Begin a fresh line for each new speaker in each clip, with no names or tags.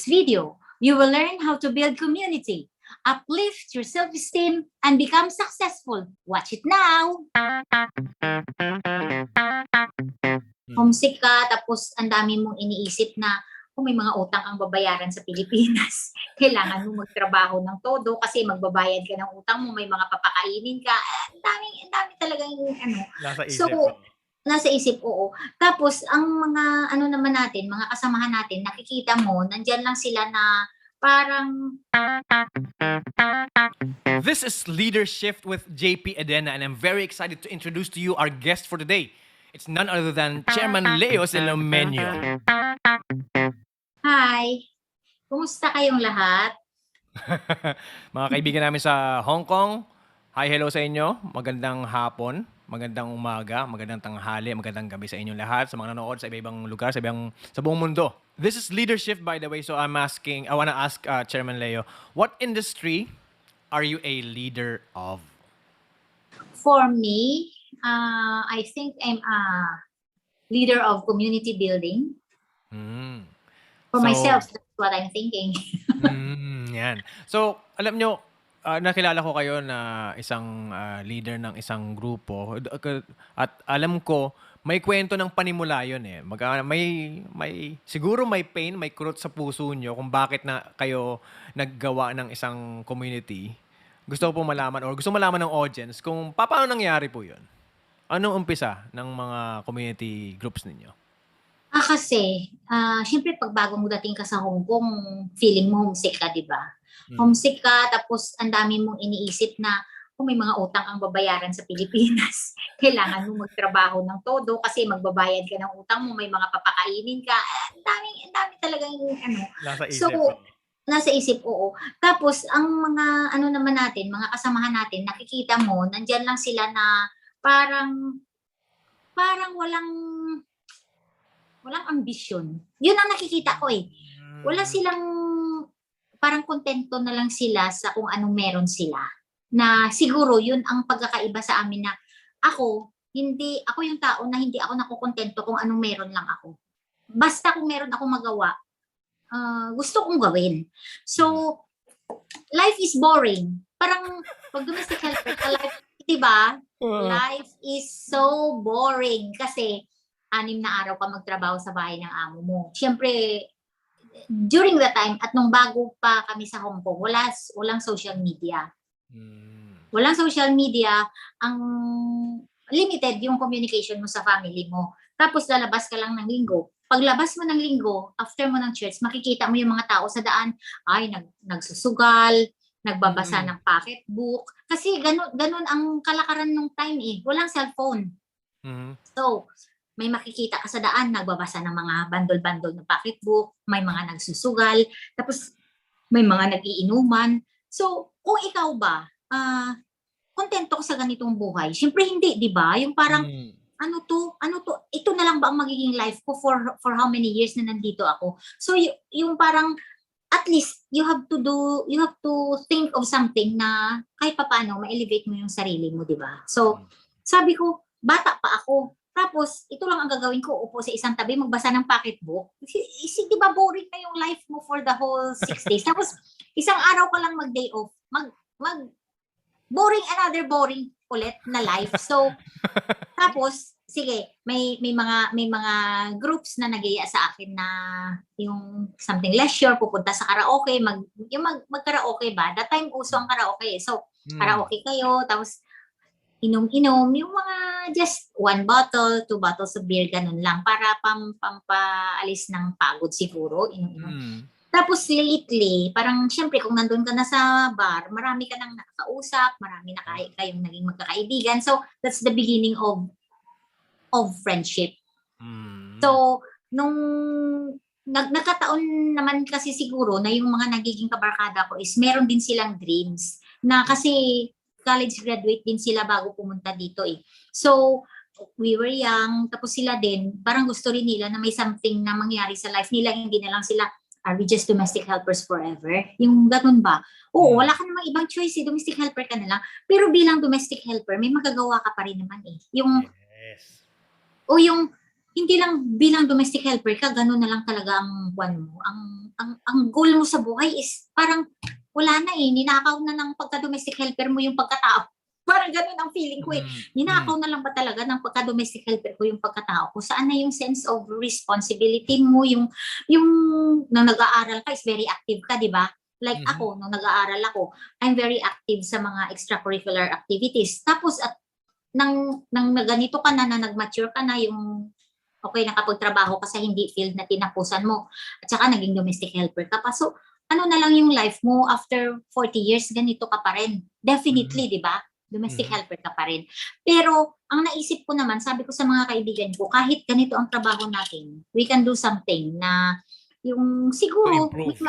video, you will learn how to build community, uplift your self-esteem, and become successful. Watch it now! Homesick ka, tapos ang dami mong iniisip na kung may mga utang ang babayaran sa Pilipinas, kailangan mo magtrabaho ng todo kasi magbabayad ka ng utang mo, may mga papakainin ka. Ang dami talagang ano.
Nasa isip.
So, nasa isip, oo. Tapos, ang mga ano naman natin, mga kasamahan natin, nakikita mo, nandyan lang sila na parang...
This is Leadership with JP Edena, and I'm very excited to introduce to you our guest for today. It's none other than Chairman Leo Silomenyo.
Hi! Kumusta kayong lahat?
Mga kaibigan namin sa Hong Kong, hi, hello sa inyo. Magandang hapon, magandang umaga, magandang tanghali, magandang gabi sa inyong lahat, sa mga nanonood sa iba-ibang lugar, sa buong mundo. This is Leadership, by the way, so I want to ask Chairman Leo, what industry are you a leader of?
For me, I think I'm a leader of community building. For myself, that's what I'm thinking.
Yan. So, alam nyo, nakilala ko kayo na isang leader ng isang grupo at alam ko may kwento ng panimula yun eh. Siguro may pain, may kurot sa puso nyo kung bakit na kayo naggawa ng isang community. Gusto ko po malaman or gusto malaman ng audience kung paano nangyari po yun. Anong umpisa ng mga community groups ninyo?
Kasi, syempre pag bago mo dating ka sa Hong Kong, feeling mo homesick ka, di ba? Homesick ka, tapos ang dami mong iniisip na kung may mga utang ang babayaran sa Pilipinas, kailangan mo magtrabaho ng todo kasi magbabayad ka ng utang mo, may mga papakainin ka. Ang dami talagang ano.
Nasa isip.
So, nasa isip, oo. Tapos, ang mga ano naman natin, mga kasamahan natin, nakikita mo, nandyan lang sila na parang walang ambisyon. Yun ang nakikita ko eh. Wala silang, parang kontento na lang sila sa kung anong meron sila. Na siguro yun ang pagkakaiba sa amin na ako yung tao na hindi ako nakukontento kung anong meron lang ako. Basta kung meron ako magawa, gusto kong gawin. So, life is boring. Parang pag domestic helper ka, life, diba? Life is so boring kasi 6 na araw ka magtrabaho sa bahay ng amo mo. Siyempre, during that time, at nung bago pa kami sa Hong Kong, walang social media. Walang social media, ang limited yung communication mo sa family mo. Tapos lalabas ka lang ng linggo. Paglabas mo ng linggo, after mo ng church, makikita mo yung mga tao sa daan, ay nagsusugal, nagbabasa ng pocketbook. Kasi ganun ang kalakaran nung time eh. Walang cellphone. So, may makikita ka sa daan, nagbabasa ng mga bandol-bandol na pocketbook, may mga nagsusugal, tapos may mga nag-iinuman. So, kung ikaw ba, kontento ko sa ganitong buhay? Siyempre hindi, di ba? Yung parang, ano to, ito na lang ba ang magiging life ko for how many years na nandito ako? So, yung parang, at least, you have to think of something na kahit papaano, ma-elevate mo yung sarili mo, di ba? So, sabi ko, bata pa ako. Tapos, ito lang ang gagawin ko, upo sa isang tabi, magbasa ng pocketbook. Di ba boring na yung life mo for the whole 6 days? Tapos, isang araw ka lang mag-day off. Another boring ulit na life. So, tapos, sige, may mga groups na nag-iaya sa akin na yung something leisure, pupunta sa karaoke, mag-karaoke ba? That time, uso ang karaoke. So, karaoke kayo, tapos, inom-inom, yung mga just 1 bottle, 2 bottles of beer, ganun lang, para pampaalis ng pagod siguro, inom-inom. Tapos lately, parang syempre kung nandun ka na sa bar, marami ka nang nakakausap, marami na kayong naging magkakaibigan. So, that's the beginning of friendship. So, nung nagkataon naman kasi siguro na yung mga nagiging kabarkada ko is meron din silang dreams na kasi college graduate din sila bago pumunta dito eh. So, we were young, tapos sila din, parang gusto rin nila na may something na mangyari sa life nila, hindi na lang sila, are we just domestic helpers forever? Yung ganun ba? Oo, wala ka namang ibang choice eh, domestic helper ka na lang. Pero bilang domestic helper, may magagawa ka pa rin naman eh. hindi lang bilang domestic helper ka, gano'n na lang talaga ang buwan mo. Ang goal mo sa buhay is parang wala na eh, ninakaw na ng pagka-domestic helper mo yung pagkatao. Parang gano'n ang feeling ko eh. Ninakaw na lang ba talaga ng pagka-domestic helper ko yung pagkatao ko? Saan na yung sense of responsibility mo? Yung nang nag-aaral ka is very active ka, di ba? Like ako, nung nag-aaral ako, I'm very active sa mga extracurricular activities. Tapos at nang ganito ka na nag-mature ka na yung okay nakapagtrabaho ka sa hindi field na tinapusan mo at saka naging domestic helper ka pa. So, ano na lang yung life mo after 40 years, ganito ka pa rin. Definitely, di ba? Domestic helper ka pa rin. Pero, ang naisip ko naman, sabi ko sa mga kaibigan ko, kahit ganito ang trabaho natin, we can do something na yung
To
siguro,
improve.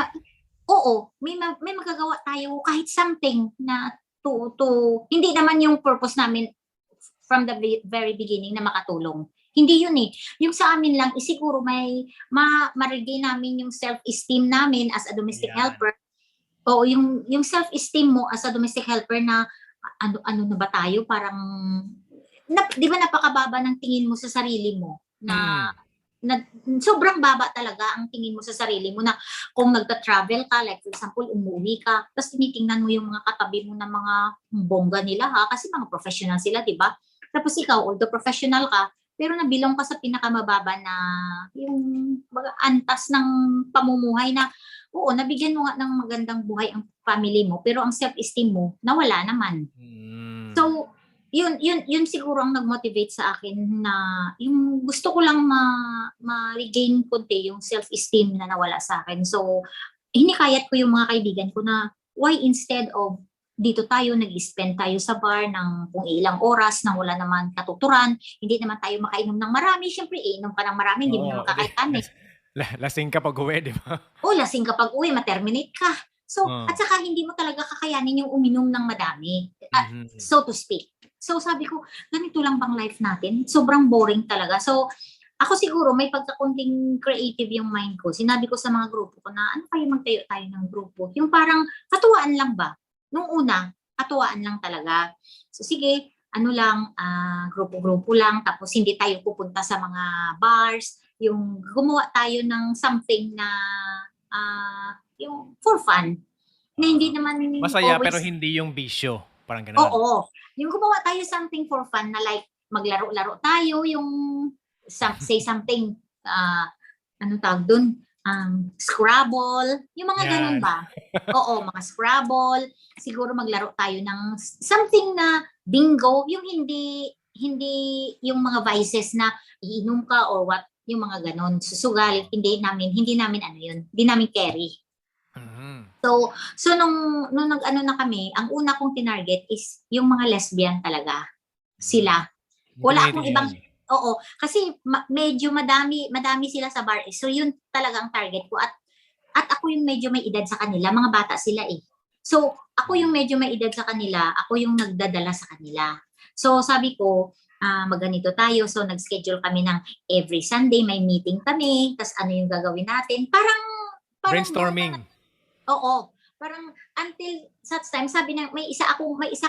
oo, may magagawa tayo kahit something na to hindi naman yung purpose namin from the very beginning na makatulong. Hindi yun eh. Yung sa amin lang, siguro may ma-regain namin yung self-esteem namin as a domestic
Yan.
helper. O yung self-esteem mo as a domestic helper na ano na ba tayo? Parang, di ba napakababa ng tingin mo sa sarili mo? Na sobrang baba talaga ang tingin mo sa sarili mo na kung nagta-travel ka, like for example, umuwi ka, tapos tinitingnan mo yung mga katabi mo na mga bongga nila ha, kasi mga professional sila, di ba? Tapos ikaw, although professional ka, pero nabilong ka sa pinakamababa na yung antas ng pamumuhay na, oo, nabigyan mo nga ng magandang buhay ang family mo, pero ang self-esteem mo, nawala naman. So, yun siguro ang nag-motivate sa akin na yung gusto ko lang ma-regain konti yung self-esteem na nawala sa akin. So, hinikayat ko yung mga kaibigan ko na why instead of dito tayo nag-spend tayo sa bar ng kung ilang oras na wala naman katuturan, hindi naman tayo makainom ng marami. Siyempre, inom ka ng marami, hindi mo naman kakaitan eh.
Lasing ka pag uwi, di ba?
O, lasing ka pag uwi, ma-terminate ka. So, at saka hindi mo talaga kakayanin yung uminom ng madami, so to speak. So, sabi ko, ganito lang bang life natin? Sobrang boring talaga. So, ako siguro may pagkakunting creative yung mind ko. Sinabi ko sa mga grupo ko na ano kayo magtayo tayo ng grupo? Yung parang katuwaan lang ba? Nung una, katuwaan lang talaga. So sige, ano lang, grupo-grupo lang, tapos hindi tayo pupunta sa mga bars, yung gumawa tayo ng something na yung for fun. Na hindi naman
Masaya
always,
pero hindi yung bisyo. Parang gano'n.
oo. Yung gumawa tayo something for fun na like maglaro-laro tayo, yung say something, ano tawag dun, Scrabble, yung mga ganun ba? Oo, mga Scrabble. Siguro maglaro tayo ng something na bingo, yung hindi yung mga vices na iinom ka or what, yung mga ganun. Susugal, hindi namin ano yun, hindi namin carry. So nung nag-ano na kami, ang una kong tinarget is yung mga lesbian talaga. Sila. Wala akong ibang, oo, kasi medyo madami sila sa bar. So yun talaga ang target ko at ako yung medyo may edad sa kanila, mga bata sila eh. So ako yung medyo may edad sa kanila, ako yung nagdadala sa kanila. So sabi ko, magganito tayo. So nag-schedule kami ng every Sunday may meeting kami, tas ano yung gagawin natin. Parang
brainstorming.
Oo. Parang until such time, sabi na may isa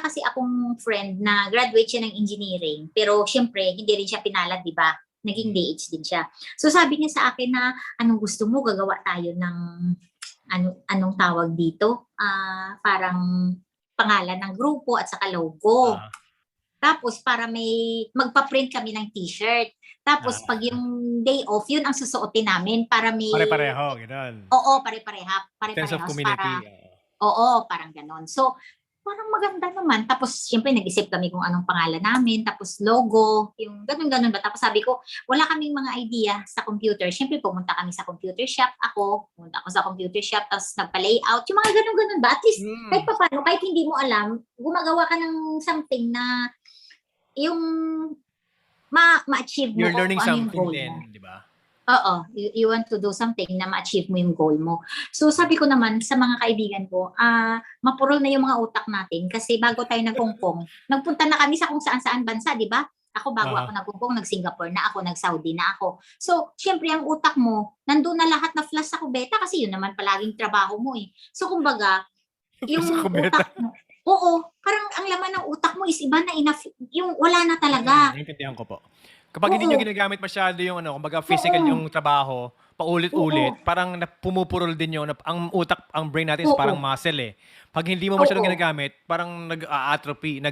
kasi akong friend na graduate siya ng engineering. Pero syempre, hindi rin siya pinalad, di ba? Naging DH din siya. So sabi niya sa akin na anong gusto mo, gagawa tayo ng anong tawag dito? Parang pangalan ng grupo at saka logo. Tapos para may magpa-print kami ng t-shirt. Tapos pag yung day off, yun ang susuotin namin para may
pare-pareho, gano'n.
Oo, pare-pareho.
Sense of community.
Oo, parang ganon. So, parang maganda naman. Tapos, syempre, nag-isip kami kung anong pangalan namin. Tapos, logo, yung ganun-ganun ba. Tapos, sabi ko, wala kaming mga idea sa computer. Syempre, pumunta kami sa computer shop. Pumunta ako sa computer shop. Tapos, nagpa-layout. Yung mga ganun-ganun ba. At least, kahit pa paano, kahit hindi mo alam, gumagawa ka ng something na yung ma-achieve mo.
You're learning something
goal
din,
mo.
di ba?
Oo, you want to do something na ma-achieve mo yung goal mo. So sabi ko naman sa mga kaibigan ko, mapurol na yung mga utak natin kasi bago tayo nag-Hong Kong, nagpunta na kami sa kung saan-saan bansa, di ba? Ako bago ako nag-Hong Kong, nag-Singapore na ako, nag-Saudi na ako. So, syempre ang utak mo, nandun na lahat na flash sa kubeta kasi yun naman palaging trabaho mo eh. So, kumbaga, yung utak mo, oo, parang ang laman ng utak mo is iba na enough, yung wala na talaga.
Naintindihan ko po. Kapag hindi niyo
Oo,
ginagamit masyado yung ano, kumbaga physical
oo,
yung trabaho,
oo,
paulit-ulit, parang pumupurol din yun, ang utak, ang brain natin is
oo,
parang muscle eh. Pag hindi mo masyadong
oo,
ginagamit, parang nag-a-atrophy,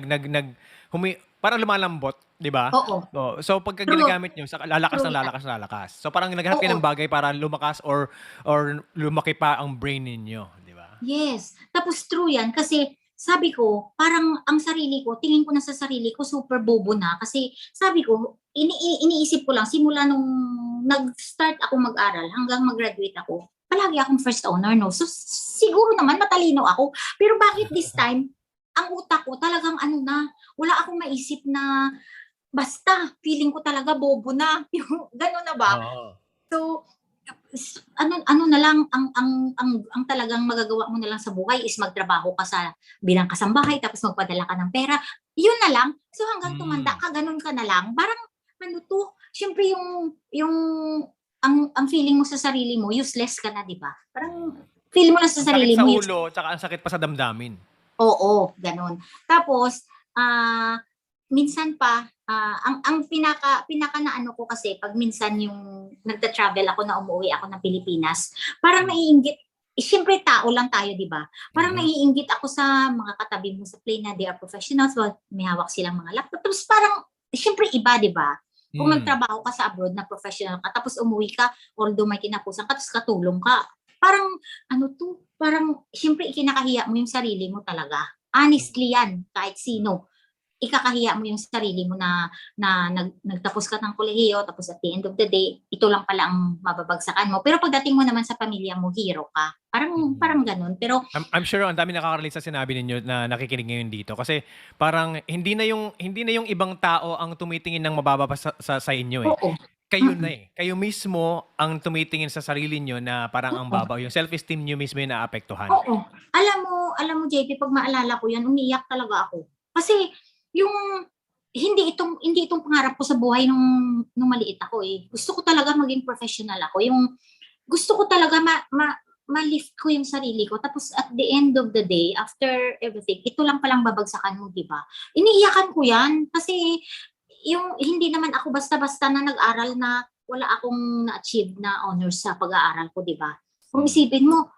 parang lumalambot, di ba?
oo,
Oh, so pagka
true,
ginagamit nyo, lalakas
true
ng
yan.
lalakas ng lalakas. So parang naghahanap kayo
Oo,
ng bagay para lumakas or lumaki pa ang brain ninyo, di ba?
yes. Tapos true yan kasi sabi ko, parang ang sarili ko, tingin ko na sa sarili ko, super bobo na. Kasi sabi ko, iniisip ko lang, simula nung nag-start ako mag-aral hanggang mag-graduate ako, palagi akong first honor, no? So siguro naman matalino ako. Pero bakit this time, ang utak ko talagang ano na, wala akong maisip na basta, feeling ko talaga bobo na. Yung gano'n na ba?
Oo.
So, ano ano na lang ang talagang magagawa mo na lang sa buhay is magtrabaho ka sa bilang kasambahay tapos magpadala ka ng pera. Yun na lang. So hanggang tumanda
Mm.
ka ganun ka na lang. Parang ano 'to, siyempre yung ang feeling mo sa sarili mo useless ka na, 'di ba? Parang feeling mo lang sa
Ang sakit
sarili
sa
mo
ulo, tsaka ang sakit pa sa damdamin.
oo, gano'n. Tapos, minsan pa, ang pinaka na ano ko kasi 'pag minsan yung nagta-travel ako na umuuwi ako ng Pilipinas, parang
Hmm.
naiinggit siyempre tao lang tayo, 'di ba? Parang
Mhm.
naiinggit ako sa mga katabi mo sa plane na they are professionals, may hawak silang mga laptop. Tapos parang siyempre iba, 'di ba? Kung
Hmm.
nagtrabaho ka sa abroad na professional ka tapos umuwi ka, although may kinapusan ka tapos katulong ka, parang ano 'to, parang siyempre ikinakahiya mo yung sarili mo talaga. Honestly yan, kahit sino. Ikakahiya mo yung sarili mo na nagtapos ka ng kolehiyo tapos at the end of the day, ito lang pala ang mababagsakan mo. Pero pagdating mo naman sa pamilya mo, hero ka. Parang
Mm.
parang gano'n. Pero
I'm sure ang dami nakaka-relate sa sinabi ninyo na nakikinig ngayon dito kasi parang hindi na yung ibang tao ang tumitingin ng mababa pa sa inyo eh.
oo,
Kayo na
mm,
eh. Kayo mismo ang tumitingin sa sarili niyo na parang ang
oo,
baba, yung self-esteem niyo mismo yung naapektuhan.
oo. Alam mo JP 'pag maalala ko 'yan, umiiyak talaga ako. Kasi yung hindi itong pangarap ko sa buhay nung maliit ako, eh. Gusto ko talaga maging professional ako, yung gusto ko talaga ma-lift ko yung sarili ko tapos at the end of the day, after everything, ito lang palang babagsakan mo, 'di ba? Iniiyakan ko 'yan kasi yung hindi naman ako basta-basta na nag-aral na wala akong na-achieve na honors sa pag-aaral ko, 'di ba? Kung
Hmm.
isipin mo,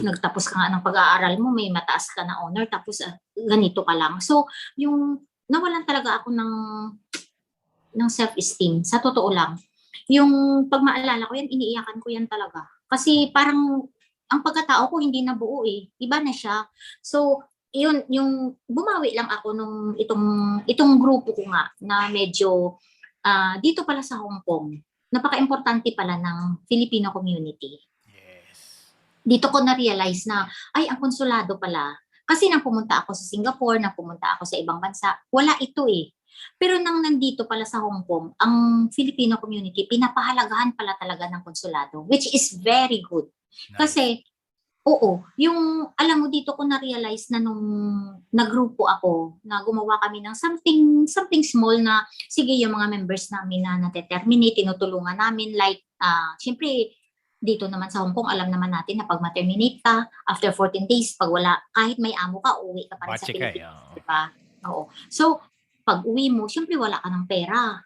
nagtapos ka nga ng pag-aaral mo, may mataas ka na honor tapos ganito ka lang. So, yung nawalan talaga ako ng self-esteem, sa totoo lang. Yung 'pag maalala ko 'yan, iniiyakan ko 'yan talaga. Kasi parang ang pagkatao ko hindi na buo, eh, iba na siya. So, yun yung bumawi lang ako nung itong grupo ko nga na medyo, dito pala sa Hong Kong, napakaimportante pala ng Filipino community.
Yes.
Dito ko na-realize na, ay ang konsulado pala, kasi nang pumunta ako sa Singapore, nang pumunta ako sa ibang bansa, wala ito eh. Pero nang nandito pala sa Hong Kong, ang Filipino community, pinapahalagahan pala talaga ng konsulado, which is very good.
Nice.
Kasi, oo, yung, alam mo dito ko na-realize na nung nagrupo ako, na gumawa kami ng something small na, sige, yung mga members namin na nate-terminate, tinutulungan namin, like, syempre, dito naman sa Hong Kong, alam naman natin na pag ma-terminate ka, after 14 days, pag wala, kahit may amo ka, uuwi ka pa rin sa
Bache ka eh.
Pilipinas,
Oo.
di ba? Oo. So, pag uwi mo, syempre wala ka ng pera.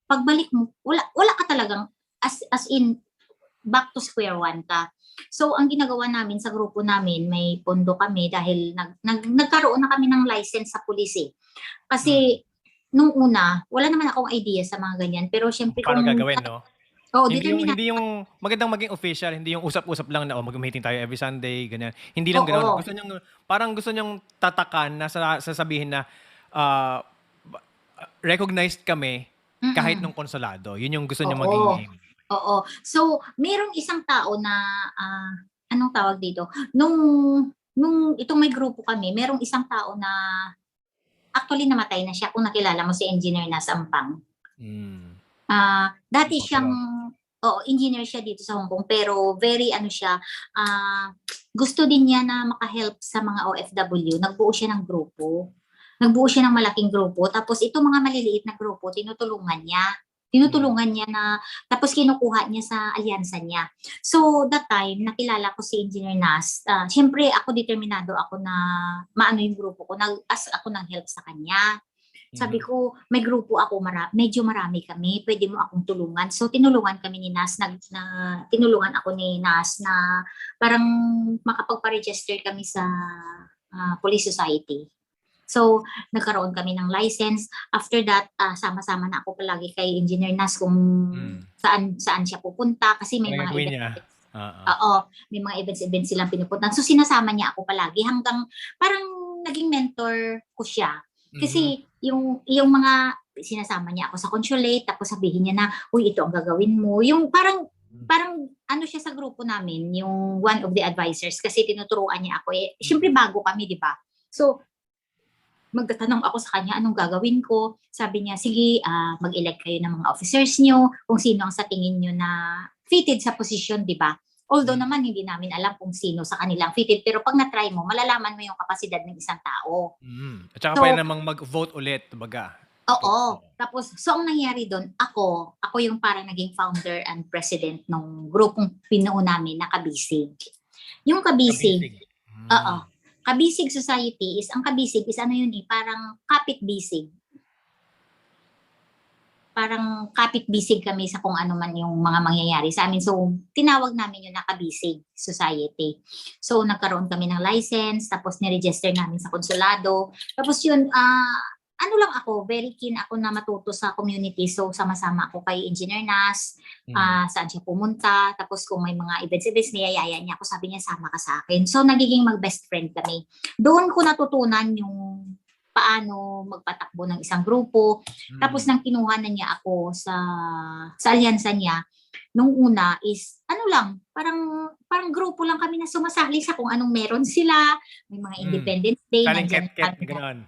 Pagbalik mo, wala ka talagang, as in, back to square one ka. So, ang ginagawa namin sa grupo namin, may pondo kami dahil nagkaroon na kami ng license sa pulis eh.
Hmm.
Kasi, nung una, wala naman akong idea sa mga ganyan. Pero
Kung
syempre
paano
kung,
gagawin 'no?
oh,
Hindi yung
determinado.
hindi yung magandang maging official, hindi yung usap-usap lang na, "Oh, mag-meeting tayo every Sunday," ganyan. Hindi lang gano'n.
Oo.
Gusto niyang tatakan na sasabihin na, ah, recognized kami kahit
Mm-mm.
nung konsulado. Yun yung gusto niyang maging
Oo.
aim.
Oo. So, merong isang tao na, anong tawag dito? Nung itong may grupo kami, merong isang tao na actually namatay na siya kung nakilala mo si Engineer Nasampang.
Hmm. Hindi
Dati
ko
siyang,
kilala.
oo, engineer siya dito sa Hong Kong pero very ano siya, gusto din niya na maka-help sa mga OFW. Nagbuo siya ng grupo. Nagbuo siya ng malaking grupo tapos itong mga maliliit na grupo tinutulungan niya.
Hmm.
Tinutulungan niya na tapos kinukuha niya sa alyansa niya. So that time nakilala ko si Engineer Nas, siyempre ako determinado ako na maano yung grupo ko, nag-ask ako ng help sa kanya. Sabi
Mhm.
ko, may grupo ako, medyo marami kami, pwede mo akong tulungan. So tinulungan kami ni Nas, tinulungan ako ni Nas na parang makapagpa-register kami sa Police Society. So, nagkaroon kami ng license. After that, sama-sama na ako palagi kay Engineer Nas kung
Hmm.
saan siya pupunta kasi may
Anong
mga
gagawin niya?
events.
Oo.
Oo, may mga events silang pinupuntahan. So, sinasama niya ako palagi hanggang parang naging mentor ko siya.
Mhm.
Kasi yung mga sinasama niya ako sa consulate, tapos sabihin niya na, uy, ito ang gagawin mo. Yung parang ano siya sa grupo namin, yung one of the advisors kasi tinuturuan niya ako. Siyempre bago kami, di ba? So, magtatanong ako sa kanya anong gagawin ko. Sabi niya, sige, mag-elect kayo ng mga officers niyo, kung sino ang sa tingin niyo na fitted sa posisyon, di ba? Although
Hmm.
naman hindi namin alam kung sino sa kanilang fitted, pero pag na-try mo, malalaman mo yung kapasidad ng isang tao.
At saka puwede
So,
namang mag-vote ulit kumbaga.
oo. Tapos, so ang nangyari doon, ako yung parang naging founder and president ng grupong pinuo namin na Kabisig. Yung Kabisig,
Kabisig.
oo. Kabisig Society ang Kabisig is ano yun parang kapit-bisig. Parang kapit-bisig kami sa kung ano man yung mga mangyayari sa amin. So, tinawag namin yun na Kabisig Society. So, nagkaroon kami ng license, tapos niregister namin sa konsulado. Tapos yun, ano lang ako, very keen ako na matuto sa community. So, sama-sama ako kay Engineer Nas, saan siya pumunta. Tapos kung may mga events, niyayaya niya ako, sabi niya, sama ka sa akin. So, nagiging mag-best friend kami. Doon ko natutunan yung paano magpatakbo ng isang grupo. Tapos nang kinuha na niya ako sa alyansa niya, nung una is ano lang, parang grupo lang kami na sumasali sa kung anong meron sila, may mga Independence Day,
Saling
nandiyan
ket-ket
kami na
gano'n.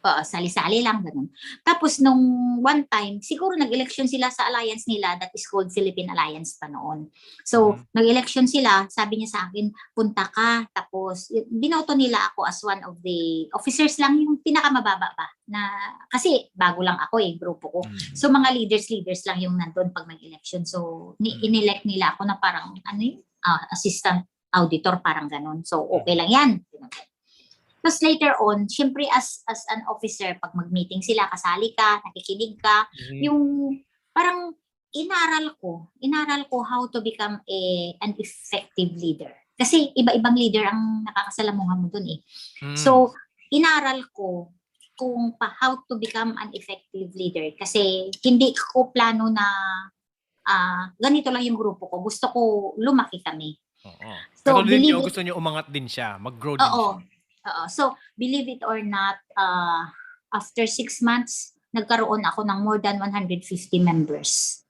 sali-sali lang, ganun. Tapos nung one time, siguro nag-election sila sa alliance nila, that is called Philippine Alliance pa noon. So, nag-election sila, sabi niya sa akin, punta ka. Tapos, binoto nila ako as one of the officers lang, yung pinakamababa pa. Kasi bago lang ako grupo ko. So, mga leaders lang yung nandun pag mag-election. So, inelect nila ako na parang, assistant auditor, parang ganun. So, okay lang yan. Tapos later on, syempre as an officer, pag mag-meeting sila, kasali ka, nakikinig ka, yung parang inaral ko how to become an effective leader. Kasi iba-ibang leader ang nakakasalamuhan mo dun So, inaral ko kung how to become an effective leader. Kasi hindi ko plano na ganito lang yung grupo ko. Gusto ko lumaki kami.
Oo.
So,
Katulad din niyo,
believe it,
gusto niyo umangat din siya, mag-grow din
oo.
siya.
So, believe it or not, after 6 months, nagkaroon ako ng more than 150 members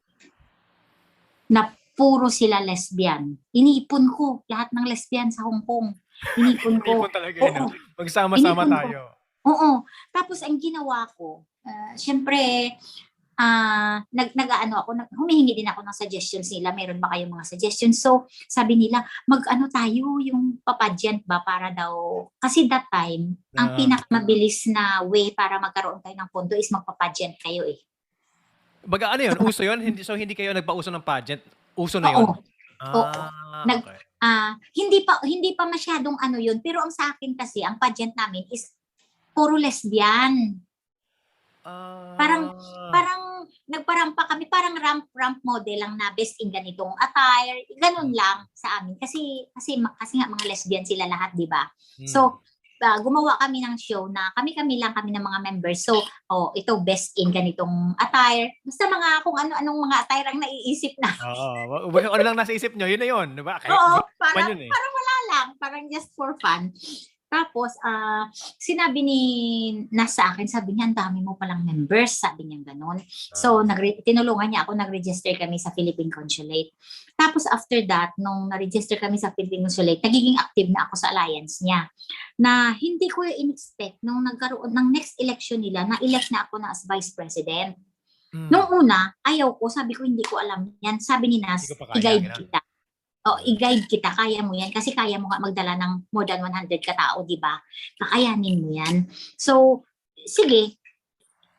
na puro sila lesbian. Inipon ko lahat ng lesbian sa Hong Kong. Inipon ko.
Ipon talaga
Oo.
Magsama-sama
Inipon ko.
tayo.
Oo. Tapos ang ginawa ko, syempre, humihingi din ako ng suggestions nila. Meron ba kayong mga suggestions? So, sabi nila, mag-ano tayo, yung papageant ba para daw, kasi that time, ang pinakamabilis na way para magkaroon tayo ng pondo is magpapageant kayo
Baga ano yun, uso yun? Hindi kayo nagpauso ng pageant? Uso na yun?
Oo.
Okay.
Hindi pa masyadong ano yun, pero ang sa akin kasi, ang pageant namin is puro lesbian. Parang nagparampa kami, parang ramp model lang na best in ganitong attire, ganun lang sa amin. Kasi nga mga lesbian sila lahat, di ba? So, gumawa kami ng show na kami lang kami ng mga members. So, ito best in ganitong attire. Basta mga kung ano-anong mga attire ang naiisip na.
Oo. Ano lang nasa isip nyo, yun na yun. Diba?
Oo,
Parang yun
parang wala lang. Parang just for fun. Tapos, sinabi ni Nas sa akin, sabi niya, ang dami mo palang members, sabi niya gano'n. So, tinulungan niya ako, nag-register kami sa Philippine Consulate. Tapos, after that, nung na-register kami sa Philippine Consulate, nagiging active na ako sa alliance niya. Na hindi ko in-expect, nung nagkaroon ng next election nila, na-elect na ako na as Vice President. Nung una, ayaw ko, sabi ko, hindi ko alam yan. Sabi ni Nas, i-guide kita. I-guide kita, kaya mo yan. Kasi kaya mo nga magdala ng more than 100 katao, di ba? Kakayanin mo yan. So, sige,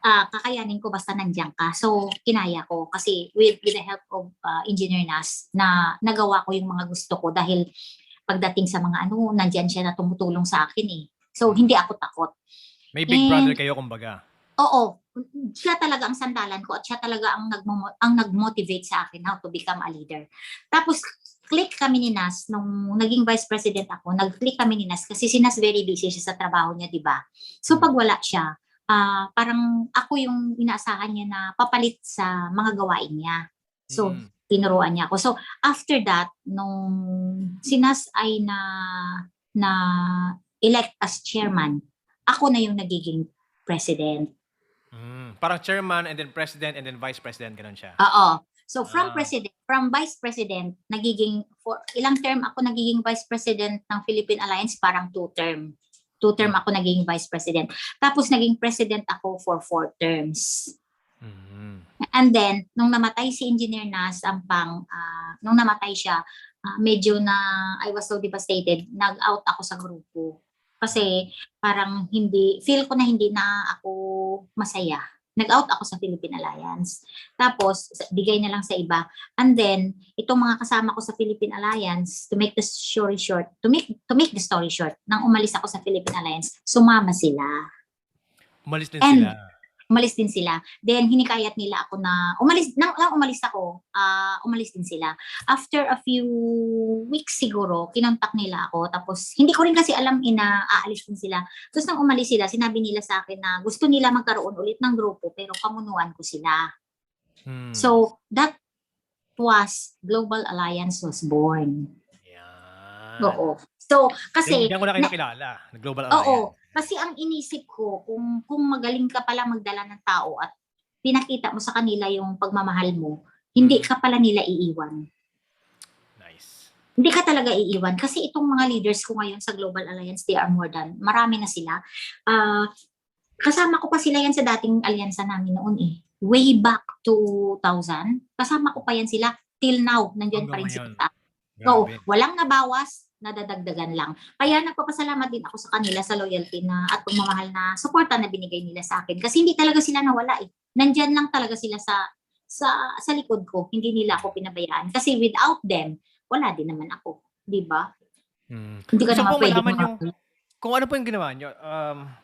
kakayanin ko basta nandiyan ka. So, kinaya ko. Kasi with the help of Engineer Nas, na nagawa ko yung mga gusto ko dahil pagdating sa mga nandiyan siya na tumutulong sa akin So, hindi ako takot.
may big brother kayo kumbaga.
Oo, siya talaga ang sandalan ko at siya talaga ang nag-motivate sa akin how to become a leader. Tapos click kami ni Nas nung naging vice president ako, nag-click kami ni Nas kasi si Nas very busy siya sa trabaho niya, 'di ba? So pag wala siya, parang ako yung inaasahan niya na papalit sa mga gawain niya. So
Mm.
tinuruan niya ako. So after that, nung si Nas ay na elect as chairman, ako na yung nagiging president.
Parang chairman and then president and then vice president, gano'n siya?
Oo. So
Ah.
from vice president, nagiging for ilang term ako nagiging vice president ng Philippine Alliance, parang 2 term. 2 term
Hmm.
ako naging vice president. Tapos naging president ako for 4 terms.
Mm.
And then, nung namatay si Engineer Nas Ampang, nung namatay siya, medyo na I was so devastated, nag-out ako sa grupo. Kasi parang feel ko na hindi na ako masaya. Nag-out ako sa Philippine Alliance. Tapos, bigay na lang sa iba. And then, itong mga kasama ko sa Philippine Alliance, to make the story short, nang umalis ako sa Philippine Alliance, sumama sila.
Umalis din
And
sila.
umalis din sila. Then hinikayat nila ako na umalis ako, umalis din sila. After a few weeks siguro, kinontak nila ako. Tapos hindi ko rin kasi alam na aalis din sila. Tapos nang umalis sila, sinabi nila sa akin na gusto nila magkaroon ulit ng grupo pero pamunuan ko sila.
Hmm.
So that was Global Alliance was born.
Yan.
Oo. So kasi
Diyan ko na kayo nakilala, Global
Oo,
Alliance.
kasi ang inisip ko kung magaling ka pala magdala ng tao at pinakita mo sa kanila yung pagmamahal mo, hindi ka pala nila iiwan.
Nice.
Hindi ka talaga iiwan kasi itong mga leaders ko ngayon sa Global Alliance, they are more than, marami na sila. Kasama ko pa sila yan sa dating alyansa namin noon eh. Way back 2000, kasama ko pa yan sila till now, nandiyan pa
Hanggang
rin
ngayon.
sila. Oo,
Grabe.
walang nabawas, nadadagdagan lang. Kaya nagpapasalamat din ako sa kanila sa loyalty na at pagmamahal na suporta na binigay nila sa akin. Kasi hindi talaga sila nawala eh. Nandyan lang talaga sila sa likod ko. Hindi nila ako pinabayaan. Kasi without them, wala din naman ako. Di ba? Hindi ka
Gusto ko
naman
pong
pwede
malaman yung kung ano po yung ginawa niyo.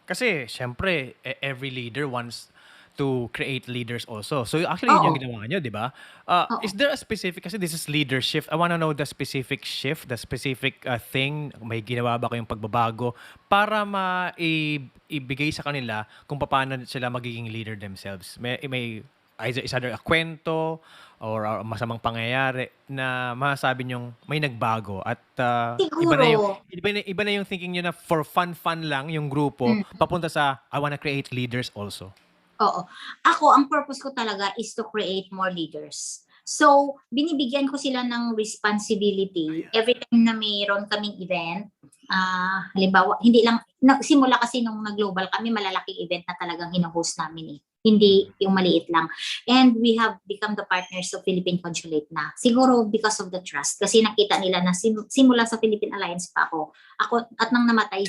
Kasi siyempre every leader wants to create leaders also. So actually yun
Oo,
yung ginawa niyo, 'di ba?
oo.
Is there a specific, kasi this is leadership. I wanna know the specific shift, the specific thing. May ginawa ba kayong pagbabago para ibigay sa kanila kung paano sila magiging leader themselves? May either a kwento or masamang pangyayari na masasabi niyong may nagbago at iba na
Siguro,
yung iba na yung thinking niyo na for fun lang yung grupo
mm,
papunta sa I wanna create leaders also.
oo. Ako, ang purpose ko talaga is to create more leaders. So, binibigyan ko sila ng responsibility every time na mayroon kaming event. Halimbawa, hindi lang, simula kasi nung nag-global kami, malalaking event na talagang hino-host namin eh. Hindi yung maliit lang. And we have become the partners of Philippine Consulate na. Siguro because of the trust. Kasi nakita nila na simula sa Philippine Alliance pa ako at nang namatay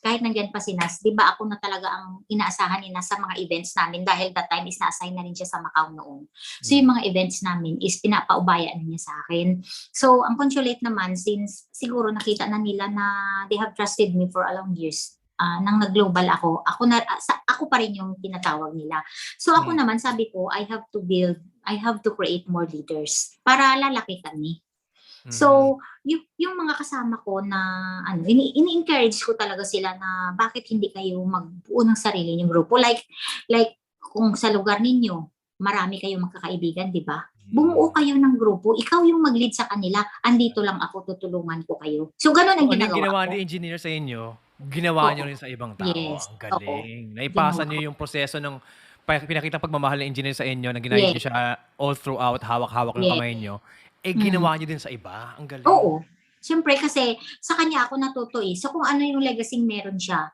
kahit nandiyan pa si Nas, di ba ako na talaga ang inaasahan ni Nas sa mga events namin dahil that time is na-assign na rin siya sa Macau noon. So yung mga events namin is pinapaubaya na niya sa akin. So ang consulate naman, since siguro nakita na nila na they have trusted me for a long years, nang nag-global ako pa rin yung tinatawag nila. So ako naman, sabi ko, I have to create more leaders para lalaki kami. So, yung mga kasama ko na ini-encourage ko talaga sila na bakit hindi kayo magbuo ng sarili niyong grupo. Like kung sa lugar ninyo, marami kayong magkakaibigan, di ba? Bumuo kayo ng grupo, ikaw yung mag-lead sa kanila, andito lang ako, tutulungan ko kayo. So, ganun ang
Kung ano yung
ginagawa
ginawa
ko.
ni engineer sa inyo, ginawa niyo
Oo.
rin sa ibang tao.
Yes.
Ang
Oo.
galing. Naipasa
Ginawa
niyo
ko.
yung proseso ng pinakitang pagmamahal ng engineer sa inyo na ginayad
Yes.
niyo siya all throughout, hawak-hawak ng
Yes.
kamay niyo,
Mm.
ginawa niyo din sa iba. Ang galing.
Oo. Siyempre kasi sa kanya ako natuto eh. So kung ano yung legacy meron siya,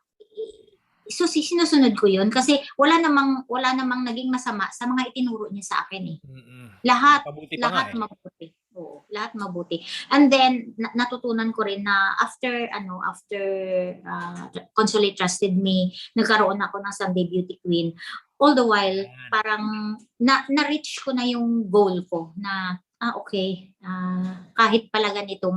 so sinusunod ko yun kasi wala namang naging masama sa mga itinuro niya sa akin eh. Lahat
Pabuti pa nga
lahat
eh.
mabuti. Oo, lahat mabuti. And then natutunan ko rin na after Consulate trusted me, nagkaroon ako ng Sunday Beauty Queen. All the while, parang na-reach ko na yung goal ko na okay, kahit pala ganito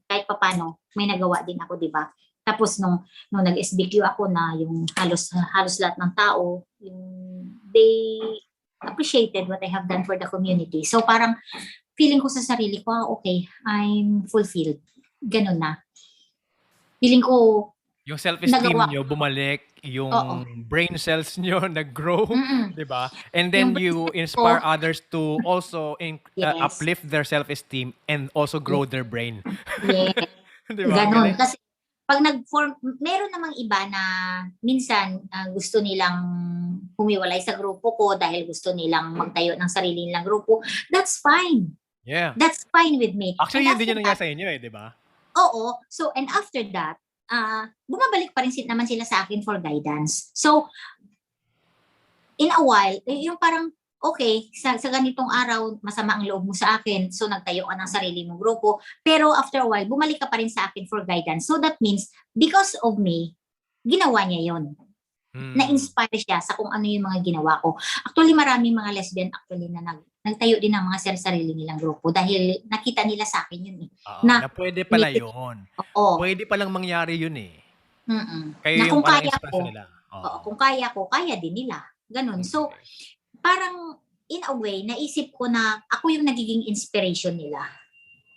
kahit papano may nagawa din ako, 'di ba? Tapos nung nag-SBQ ako na yung halos lahat ng tao, they appreciated what I have done for the community. So parang feeling ko sa sarili ko, okay, I'm fulfilled. Ganun na. Feeling ko,
Yung self-esteem
nagawa
nyo
ko.
bumalik,
Oo.
yung brain cells nyo nag-grow,
Mm-mm.
'di ba? And
Yung
then
brain
you
ko,
inspire others to also
yes,
uplift their self-esteem and also
yes,
grow their brain.
yes.
'Di ba? Ang
Ganun.
galing.
Kasi pag nag-form, meron namang iba na minsan gusto nilang humiwalay sa grupo ko dahil gusto nilang magtayo ng sarili nilang grupo. That's fine.
Yeah.
That's fine with me.
Actually,
And
yun din
after
yung nangyari
that,
sa inyo 'di ba?
oo. So, and after that, bumabalik pa rin naman sila sa akin for guidance. So, in a while, yung parang, okay, sa ganitong araw, masama ang loob mo sa akin, so nagtayo ka ng sarili mong grupo. Pero after a while, bumalik ka pa rin sa akin for guidance. So that means, because of me, ginawa niya yon. Na-inspire siya sa kung ano yung mga ginawa ko. Actually, maraming mga lesbian actually na nagtayo din ng mga sarili nilang grupo dahil nakita nila sa akin yun eh.
Na pwede pala yun.
Oo.
Pwede palang mangyari yun eh. Kayo
Na
yung
kung
parang
kaya
inspirasyon
ko,
nila.
oo, kung kaya ko, kaya din nila. Ganun. So, parang in a way, naisip ko na ako yung nagiging inspiration nila.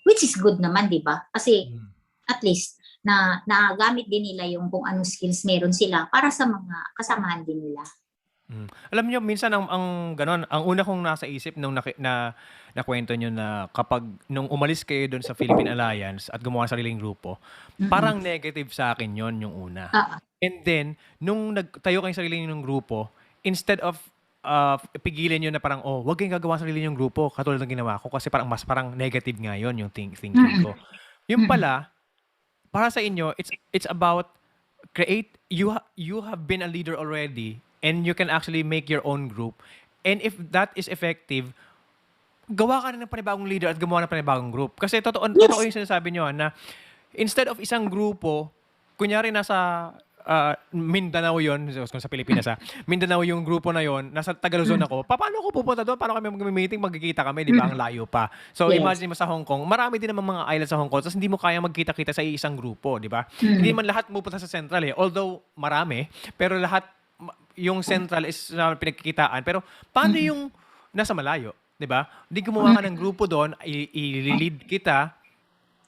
Which is good naman, di ba? Kasi at least, na nagamit din nila yung kung anong skills meron sila para sa mga kasamahan din nila.
Alam niyo minsan ang gano'n, ang una kong nasa isip nung nakwento niyo na kapag nung umalis kayo do'n sa Philippine Alliance at gumawa ng sariling grupo, parang negative sa akin 'yon yung una. And then nung nagtayo kayong sarili ninyong grupo, instead of pigilan niyo na parang, "Oh, wag kayong gagawa ng sarili niyong grupo katulad ng ginawa ko," kasi parang negative nga 'yon yung thinking ko. Yung pala, para sa inyo, it's about you have been a leader already and you can actually make your own group. And if that is effective, gawa ka na ng panibagong leader at gumawa ng panibagong group. Kasi totoo yung sinasabi nyo na instead of isang grupo, kunyari nasa Mindanao yon, kung sa Pilipinas Mindanao yung grupo na yon, nasa Tagaluzon ako, paano ako pupunta doon? Paano kami mag-meeting? Magkikita kami, di ba? Ang layo pa. So imagine mo sa Hong Kong, marami din naman mga island sa Hong Kong, tapos hindi mo kaya magkita-kita sa isang grupo, di ba? Hindi man lahat pupunta sa Central eh. Although marami, pero lahat yung Central is pinagkikitaan. Pero paano yung nasa malayo, 'di ba? Di gumawa ka ng grupo doon, i-lead kita,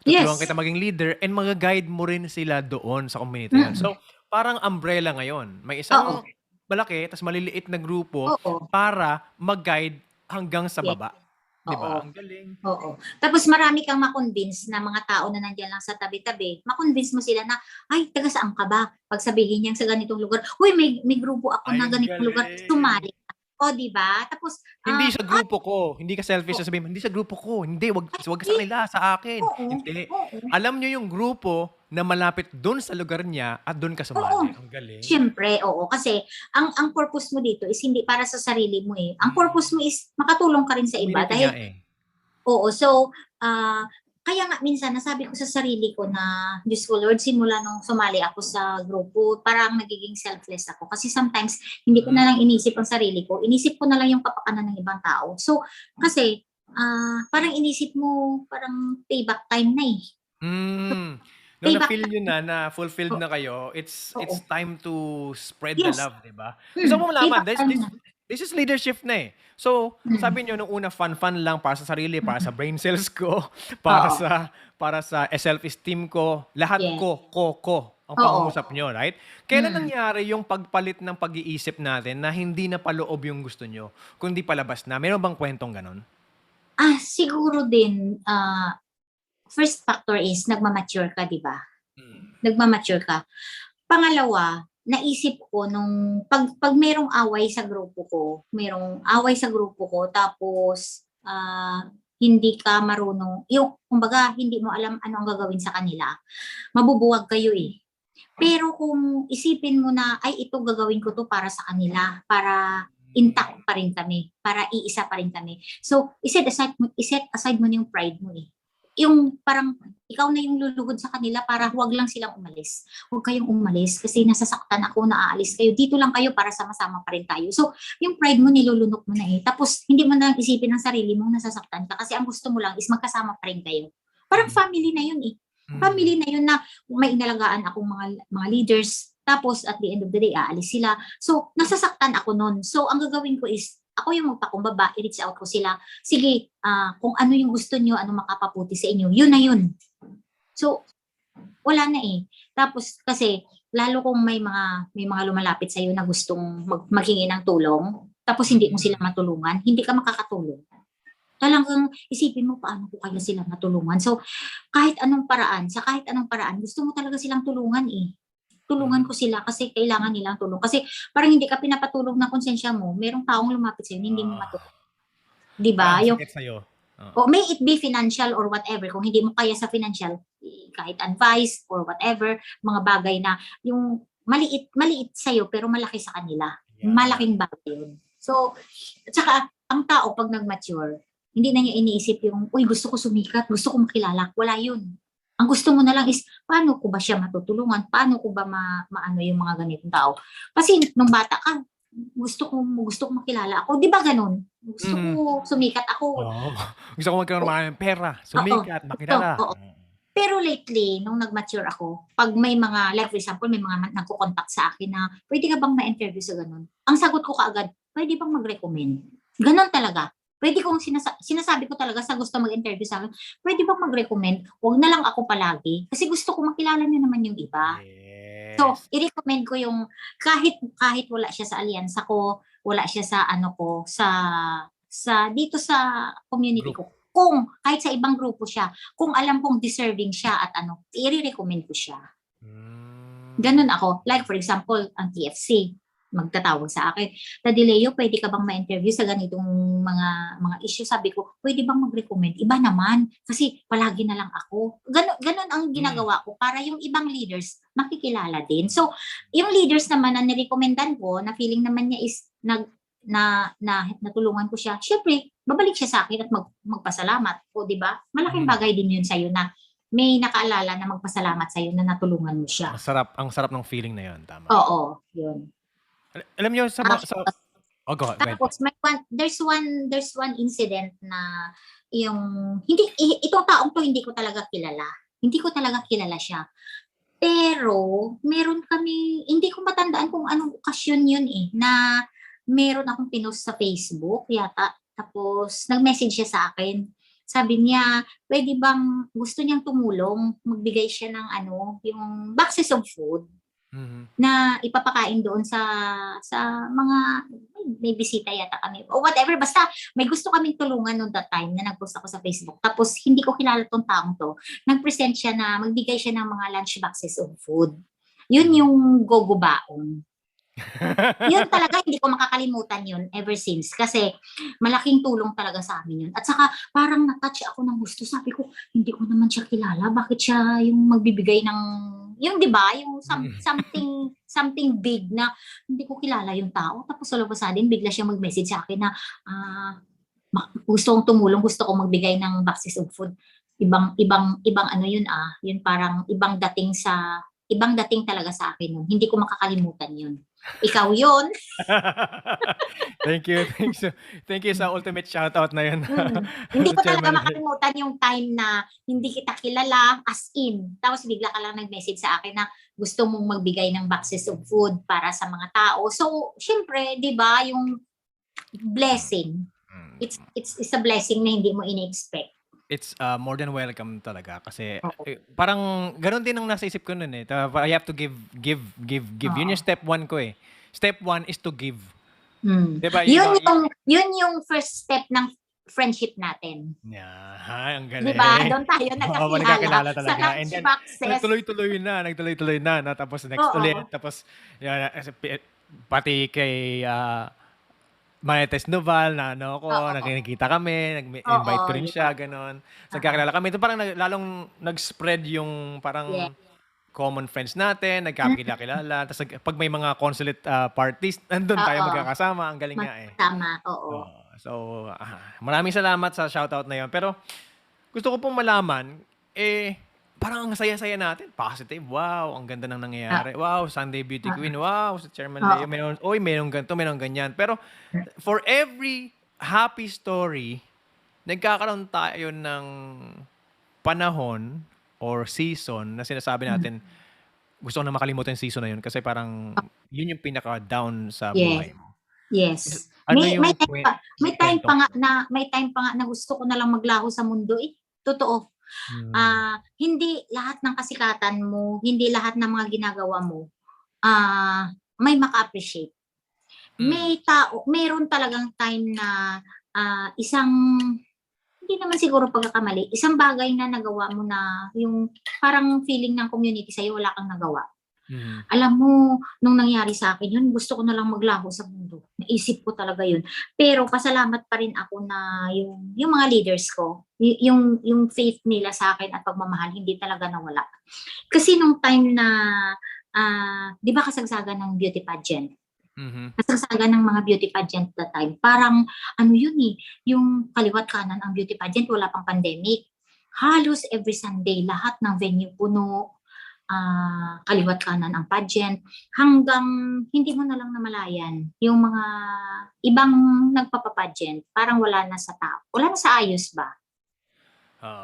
tutulungan kita maging leader, and mag-guide mo rin sila doon sa community yun. So, parang umbrella ngayon. May isang malaki, tas maliliit na grupo para mag-guide hanggang sa baba. 'Di ba? Ang galing.
Oo. Tapos marami kang ma-convince na mga tao na nandiyan lang sa tabi-tabi, ma-convince mo sila na, ay, taga saan ka ba? Pag sabihin niyang sa ganitong lugar, uy, may grupo ako na ganitong lugar, sumali ka. O, di ba? Tapos,
hindi sa grupo ko. Hindi ka selfish na sabihin, hindi sa grupo ko. Hindi, wag ka sa kanila, sa akin. Hindi. Alam niyo yung grupo na malapit doon sa lugar niya at doon ka sumali. Ang galing.
Siyempre, oo. Kasi ang purpose mo dito is hindi para sa sarili mo eh. Ang purpose mo is makatulong ka rin sa iba. Dahil, oo. So, kaya nga minsan nasabi ko sa sarili ko na, Diyos ko Lord, simula nung sumali ako sa grupo, parang nagiging selfless ako. Kasi sometimes, hindi ko na lang inisip ang sarili ko. Inisip ko na lang yung kapakanan ng ibang tao. So, kasi, parang inisip mo, parang payback time na eh.
Nung na-feel nyo na fulfilled na kayo, it's time to spread the love, di ba? Gusto mo malaman, this is leadership na eh. So, sabi nyo nung una, fun lang para sa sarili, para sa brain cells ko, para sa self-esteem ko, lahat ko ang pangungusap nyo, right? Kailan nangyari yung pagpalit ng pag-iisip natin na hindi na paloob yung gusto nyo, kundi palabas na? Meron bang kwentong ganon?
Siguro din, first factor is nagmamature ka, di ba? Nagmamature ka. Pangalawa, naisip ko nung pag merong away sa grupo ko, tapos hindi ka marunong, yung kumbaga hindi mo alam ano ang gagawin sa kanila, mabubuwag kayo eh. Pero kung isipin mo na, ay ito gagawin ko to para sa kanila, para intact pa rin kami, para iisa pa rin kami. So, iset aside mo yung pride mo eh. Yung parang ikaw na yung luluhod sa kanila para huwag lang silang umalis. Huwag kayong umalis kasi nasasaktan ako, naaalis kayo. Dito lang kayo para sama-sama pa rin tayo. So, yung pride mo nilulunok mo na eh. Tapos, hindi mo na lang isipin ng sarili mong nasasaktan ka kasi ang gusto mo lang is magkasama pa rin kayo. Parang family na yun eh.
Mm.
Family na yun na may inalagaan akong mga leaders, tapos at the end of the day, aalis sila. So, nasasaktan ako nun. So, ang gagawin ko is, ako yung magpakumbaba, i-reach out ko sila. Sige, kung ano yung gusto nyo, ano makapaputi sa inyo, yun na yun. So, wala na eh. Tapos, kasi, lalo kung may mga lumalapit sa'yo na gustong maghingi ng tulong, tapos hindi mo sila matulungan, hindi ka makakatulong. Talagang isipin mo paano ko kaya sila matulungan. So, kahit anong paraan, gusto mo talaga silang tulungan eh. Tulungan ko sila kasi kailangan nilang tulong. Kasi parang hindi ka pinapatulog ng konsensya mo, merong taong lumapit sa'yo, hindi mo matulog. Di ba?
Parang
Yung,
sakit sa'yo.
may it be financial or whatever, kung hindi mo kaya sa financial, kahit advice or whatever, mga bagay na yung maliit sa'yo pero malaki sa kanila.
Yeah.
Malaking bagay yun. So, at saka, ang tao pag nag-mature, hindi na niya iniisip yung, uy, gusto ko sumikat, gusto ko makilala. Wala yun. Ang gusto mo na lang is, paano ko ba siya matutulungan? Paano ko ba maano yung mga ganitong tao? Kasi nung bata ka, gusto ko makilala ako. Di ba ganun? Gusto ko sumikat ako.
Oo. Gusto ko magkaroon ng maraming pera,
Oo.
sumikat, makilala.
Oo. Pero lately, nung nag-mature ako, pag may mga, like for example, may mga nagko-contact sa akin na, pwede ka bang ma-interview sa ganun? Ang sagot ko kaagad, pwede bang mag-recommend? Ganun talaga. Pwede kong sinasabi ko talaga sa gusto mag-interview sa akin, pwede bang mag-recommend? Huwag na lang ako palagi. Kasi gusto ko makilala niyo naman yung iba. So,
Yes.
i-recommend ko yung kahit wala siya sa alyansa ko, wala siya sa ano ko, dito sa community
Group.
ko. Kung kahit sa ibang grupo siya, kung alam kong deserving siya at i-recommend ko siya. Ganun ako. Like for example, ang TFC, magtatawag sa akin, Tadileo, pwede ka bang ma-interview sa ganitong mga issue? Sabi ko, pwede bang mag-recommend? Iba naman, kasi palagi na lang ako. Ganun ang ginagawa ko para yung ibang leaders makikilala din. So, yung leaders naman na nirekomendan ko, na feeling naman niya is natulungan ko siya, syempre, babalik siya sa akin at magpasalamat. O, di ba? Malaking bagay din yun sa'yo na may nakaalala na magpasalamat sa'yo na natulungan mo siya.
Ang sarap ng feeling na yun, tama.
Oo, yun.
Alam niyo sa go ahead.
Tapos there's one incident na yung itong taong to hindi ko talaga kilala. Hindi ko talaga kilala siya. Pero meron kami, hindi ko matandaan kung anong okasyon yun eh, na meron akong pinost sa Facebook yata. Tapos nag-message siya sa akin. Sabi niya, pwede bang gusto niyang tumulong, magbigay siya ng yung boxes of food na ipapakain doon sa mga may bisita yata kami o whatever, basta may gusto kaming tulungan noon that time na nag-post ako sa Facebook. Tapos hindi ko kilala tong taong to. Nag-present siya na magbigay siya ng mga lunch boxes of food. Yun yung Gogo Baon. Yun talaga, hindi ko makakalimutan yun ever since. Kasi malaking tulong talaga sa amin yun. At saka parang na-touch ako ng gusto. Sabi ko, hindi ko naman siya kilala. Bakit siya yung magbibigay ng, yung di ba, yung something big na hindi ko kilala yung tao. Tapos all of a sudden, bigla siya mag-message sa akin na gusto kong tumulong, gusto kong magbigay ng boxes of food. Ibang ano yun yun parang ibang dating talaga sa akin yun. Hindi ko makakalimutan yun. Ikaw yun.
Thank you sa ultimate shoutout na yun.
Hindi ko talaga makalimutan yung time na hindi kita kilala as in. Tapos bigla ka lang nag-message sa akin na gusto mong magbigay ng boxes of food para sa mga tao. So, syempre, 'di ba, yung blessing. It's a blessing na hindi mo ini-expect.
It's more than welcome talaga kasi parang ganoon din ang nasa isip ko noon eh. I have to give. Yun yung step 1 ko eh. Step 1 is to give. Diba?
Yun yung first step ng friendship natin.
Yeah, ang galing.
Diba? Doon tayo nagkakilala
talaga.
sa lunch boxes.
Nagtuloy na. Tapos next ulit. Tapos pati kay Marites Noval na nakikita kami, nag-invite ko rin siya, gano'n. Nagkakilala kami. Ito parang lalong nag-spread yung parang common friends natin, nagkakilala. Tapos pag may mga consulate parties, nandun tayo magkakasama. Ang galing nga eh.
Tama, oo.
So, maraming salamat sa shoutout na yun. Pero gusto ko pong malaman, parang ang saya-saya natin. Positive. Wow, ang ganda ng nangyayari. Wow, Sunday Beauty Queen. Wow, sa Chairman Leo. Mayroon ganito, mayroon ganyan. Pero for every happy story, nagkakaroon tayo ng panahon or season na sinasabi natin, gusto ko na makalimutan yung season na yun kasi parang yun yung pinaka-down sa
Yes.
buhay mo?
Yes.
Ano
May
yung
time pa
kwentong
nga na gusto ko na lang maglaho sa mundo eh. Totoo. Hindi lahat ng kasikatan mo, hindi lahat ng mga ginagawa mo may maka-appreciate. Meron talagang time na isang hindi naman siguro pagkakamali, isang bagay na nagawa mo na yung parang feeling ng community sa'yo wala kang nagawa. Alam mo, nung nangyari sa akin yun, gusto ko na lang maglaho sa mundo. Naisip ko talaga yun. Pero pasalamat pa rin ako na yung mga leaders ko, yung faith nila sa akin at pagmamahal, hindi talaga nawala. Kasi nung time na, di ba kasagsagan ng beauty pageant? Kasagsagan ng mga beauty pageant that time. Parang, yun eh, yung kaliwat kanan ang beauty pageant, wala pang pandemic. Halos every Sunday, lahat ng venue puno, kaliwat kanan ang pageant, hanggang hindi mo na lang namalayan yung mga ibang nagpapapageant, parang wala na sa tao, wala na sa ayos ba?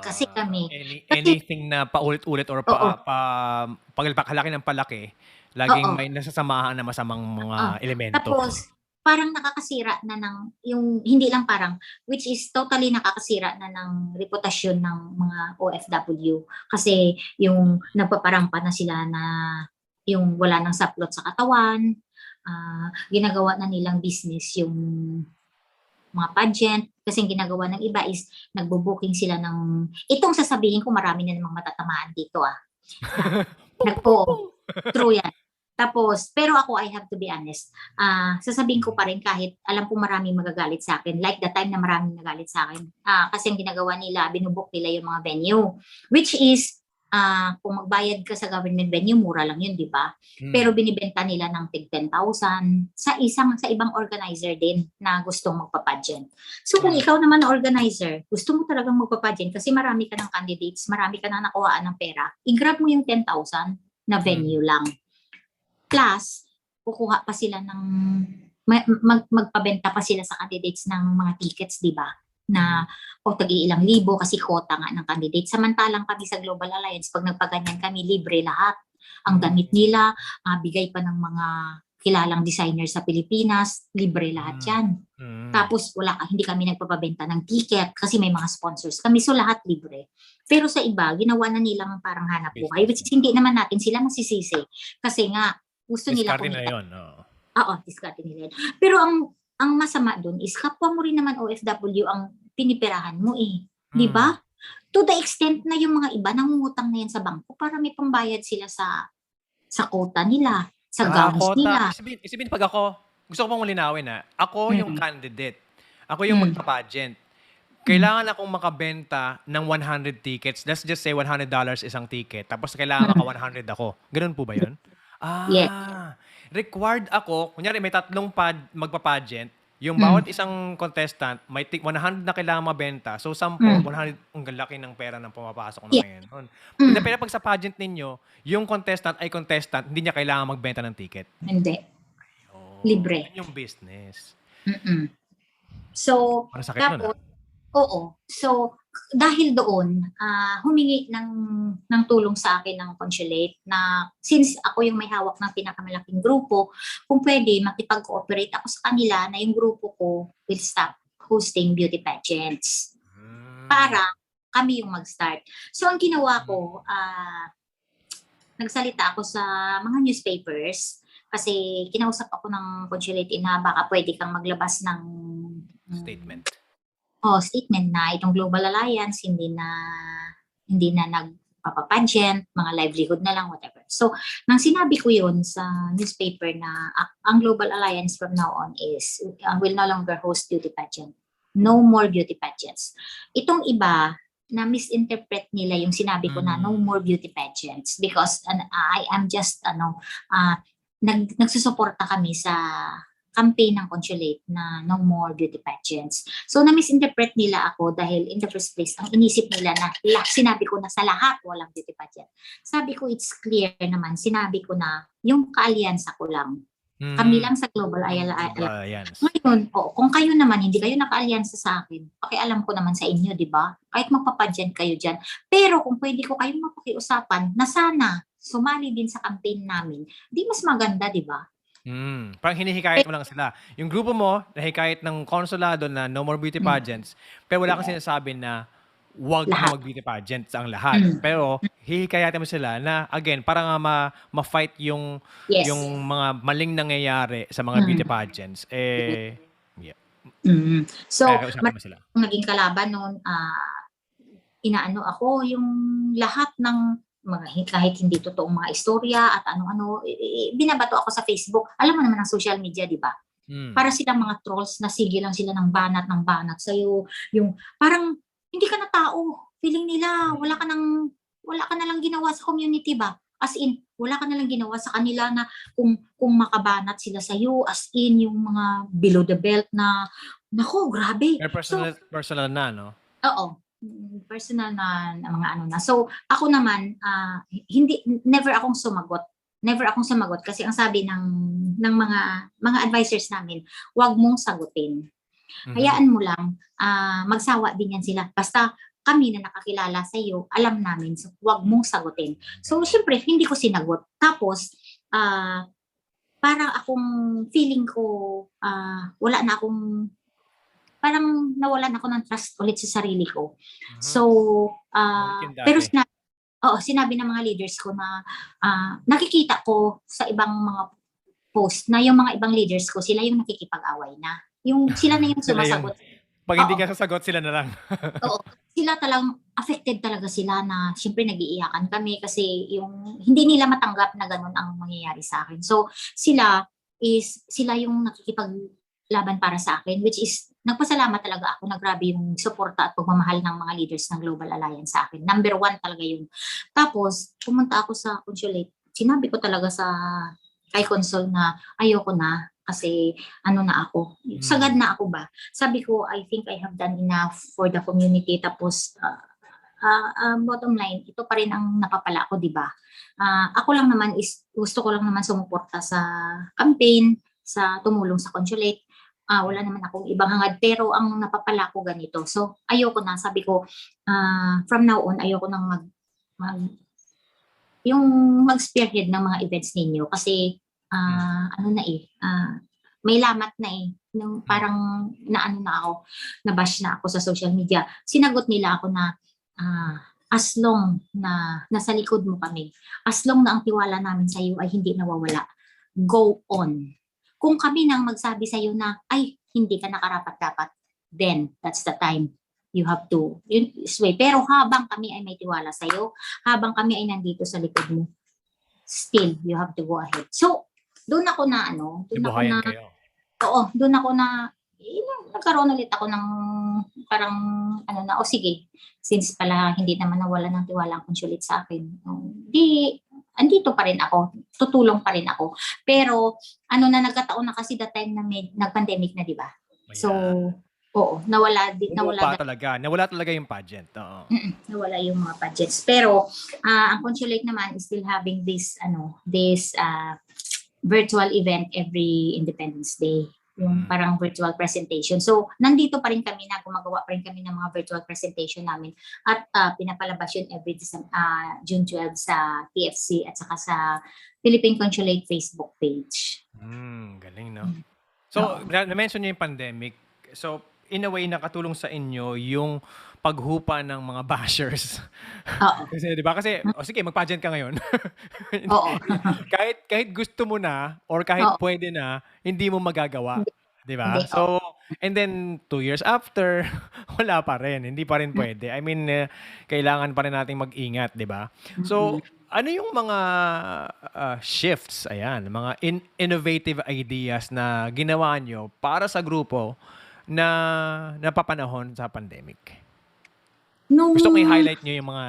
Kasi kami,
anything na paulit-ulit or palaki ng palaki, laging may nasasamahan na masamang mga elemento.
Tapos, parang nakakasira na ng, yung hindi lang parang, which is totally nakakasira na ng reputasyon ng mga OFW. Kasi yung nagpaparampa na sila na yung wala nang saplot sa katawan, ginagawa na nilang business yung mga pageant. Kasi yung ginagawa ng iba is nagbo-booking sila ng, itong sasabihin ko marami na namang matatamaan dito true yan. Tapos, pero ako, I have to be honest, sasabihin ko pa rin kahit alam ko maraming magagalit sa akin, like the time na maraming nagalit sa akin, kasi ang ginagawa nila, binubook nila yung mga venue, which is, kung magbayad ka sa government venue, mura lang yun, di ba? Pero binibenta nila ng tig 10,000 sa ibang organizer din na gustong magpa-pageant. So kung ikaw naman na organizer, gusto mo talagang magpa-pageant kasi marami ka ng candidates, marami ka na nakuhaan ng pera, i-grab mo yung 10,000 na venue lang. Plus, kukuha pa sila ng, magpabenta pa sila sa candidates ng mga tickets, di ba? Na tagi-ilang libo kasi quota nga ng candidate. Samantalang kami sa Global Alliance, pag nagpaganyan kami, libre lahat. Ang damit nila, bigay pa ng mga kilalang designer sa Pilipinas, libre lahat yan. Tapos hindi kami nagpapabenta ng ticket kasi may mga sponsors kami, so lahat libre. Pero sa iba, ginawa na nilang parang hanap buhay, which is hindi naman natin sila masisisi. Kasi nga, gusto nila kumita. Diskarte nila yun. Pero ang masama dun is kapwa mo rin naman OFW ang pinipirahan mo eh. Di ba? To the extent na yung mga iba nangungutang na yan sa bangko para may pambayad sila sa quota nila, sa gowns nila.
Isipin pag ako, gusto ko pang linawin ako yung candidate. Ako yung magpa-pageant. Kailangan akong makabenta ng 100 tickets. Let's just say $100 isang ticket. Tapos kailangan maka 100 ako. Ganun po ba yun?
Yes.
Required ako, kunyari may 3 magpa-pageant, yung bawat isang contestant, may 100 na kailangan mabenta. So, 10, 100, ang laki ng pera ng pumapasok na ngayon. Pero pag sa pageant ninyo, yung contestant ay contestant, hindi niya kailangan magbenta ng ticket.
Hindi. Libre.
Yan yung business.
So, tapos, So, dahil doon, humingi ng tulong sa akin ng consulate na since ako yung may hawak ng pinakamalaking grupo, kung pwede makipag-cooperate ako sa kanila na yung grupo ko will stop hosting beauty pageants para kami yung mag-start. So, ang ginawa ko, nagsalita ako sa mga newspapers kasi kinausap ako ng consulate na baka pwede kang maglabas ng
statement
na itong Global Alliance hindi na nagpapapageant, mga livelihood na lang, whatever. So, nang sinabi ko yun sa newspaper na ang Global Alliance from now on is will no longer host beauty pageant. No more beauty pageants. Itong iba, na misinterpret nila yung sinabi ko na no more beauty pageants because I am just nagsusuporta kami sa campaign ng consulate na no more beauty pageants. So, na-misinterpret nila ako dahil in the first place, ang inisip nila na sinabi ko na sa lahat walang beauty pageant. Sabi ko, it's clear naman. Sinabi ko na yung kaalyansa ko lang. Kami
Hmm,
lang sa Global
Global
Alliance.
Alliance.
Ngayon, kung kayo naman, hindi kayo naka-alyansa sa akin, pakialam ko naman sa inyo, di ba? Kahit magpapadyan kayo dyan. Pero kung pwede ko kayong mapakiusapan na sana sumali din sa campaign namin, di mas maganda, di ba?
Parang hinihikayat mo lang sila. Yung grupo mo, nahikayat ng konsulado na no more beauty
Mm,
pageants, pero wala kang
yes,
sinasabi na wag na
lahat.
mag-beauty pageants ang lahat.
Mm,
Pero hihikayatin mo sila na again, para nga ma-fight yung
yes.
mga maling nangyayari sa mga beauty
Mm,
pageants. Eh, yeah.
mm. So,
Kaya kausapin mo sila.
naging kalaban noon, inaano ako yung lahat ng mga kahit hindi totoong mga istorya at ano-ano, binabato ako sa Facebook. Alam mo naman ang social media, di ba?
Mm.
Para silang mga trolls na sige lang sila ng banat sa'yo. Yung parang hindi ka na tao. Feeling nila wala ka na lang ginawa sa community ba? As in, wala ka na lang ginawa sa kanila na kung makabanat sila sa'yo, as in, yung mga below the belt na, nako, grabe.
Pero
So,
personal na, no?
oo, personal na mga ano na. So, ako naman, hindi, never akong sumagot. Never akong sumagot kasi ang sabi ng mga advisors namin, wag mong sagutin.
Mhm.
Hayaan mo lang, magsawa din yan sila. Basta kami na nakakilala sa iyo, alam namin, so wag mong sagutin. So,
Galing.
syempre, hindi ko sinagot. Tapos, parang akong feeling ko, wala na akong parang nawalan ako ng trust ulit sa sarili ko.
Mhm.
So,
Balik yung
pero
dati.
sinabi ng mga leaders ko na nakikita ko sa ibang mga post na yung mga ibang leaders ko, sila yung nakikipag-away na. Yung sila na yung
Sila yung
sumasagot.
'pag hindi
Oo,
ka sasagot, sila na lang.
oo. Sila talagang affected talaga sila na siyempre nag-iiyakan kami kasi yung hindi nila matanggap na ganun ang mangyayari sa akin. So, sila yung nakikipaglaban para sa akin, which is nagpasalamat talaga ako na grabe yung suporta at pagmamahal ng mga leaders ng Global Alliance sa akin. Number one talaga yun. Tapos, pumunta ako sa consulate. Sinabi ko talaga kay consul na ayoko na kasi ano na ako, sagad
Hmm.
na ako ba. Sabi ko, I think I have done enough for the community. Tapos, bottom line, ito pa rin ang napapala ko, di ba? Ako lang naman gusto ko lang naman sumuporta sa campaign, sa tumulong sa consulate. Wala naman akong ibang hangad, pero ang napapala ko ganito. So, ayoko na. Sabi ko, from now on, ayoko nang mag yung mag-spearhead ng mga events ninyo kasi
Hmm.
ano na may lamat na nung
Hmm.
parang naano na ako, nabash na ako sa social media. Sinagot nila ako na as long na nasa likod mo kami, as long na ang tiwala namin sa iyo ay hindi nawawala, go on. Kung kami nang magsabi sa iyo na ay hindi ka nakarapat-dapat, then that's the time you have to yun sway. Pero habang kami ay may tiwala sa iyo, habang kami ay nandito sa likod mo, still you have to go ahead. So, doon ako na
Nabuhayan kayo.
oo, doon ako na nagkaroon ulit ako ng parang ano na, o sige, since pala hindi naman nawala ng tiwala ang consulate sa akin, di andito pa rin ako, tutulong pa rin ako. Pero ano na nagkataon na kasi that time na nag-pandemic na, di ba? So,
Ayan.
oo, nawala
Bumupa talaga. Nawala talaga yung pageant, oo.
nawala yung mga budgets. Pero ang consulate naman is still having this virtual event every Independence Day. Yung
Mm.
parang virtual presentation. So, nandito pa rin kami na gumagawa pa rin kami ng mga virtual presentation namin at pinapalabas yun every June 12 sa TFC at saka sa Philippine Consulate Facebook page.
Galing 'no?
Mm. Oo.
So, na-mention niyo yung pandemic. So, in a way nakatulong sa inyo yung paghupa ng mga bashers.
Oo.
Kasi 'di ba kasi, "O sige mag-pageant ka ngayon."
Oo.
Kahit kahit gusto mo na or kahit
Oo.
puwede na, hindi mo magagawa,
Hindi,
'di
hindi.
ba?
Oo.
So, and then 2 years after, wala pa rin, hindi pa rin puwede. I mean, kailangan pa rin nating mag-ingat, 'di ba?
Mm-mm.
So, ano yung mga, shifts, ayan, mga innovative ideas na ginawa niyo para sa grupo na napapanahon sa pandemic? Gusto kong
Nung
i-highlight niyo yung mga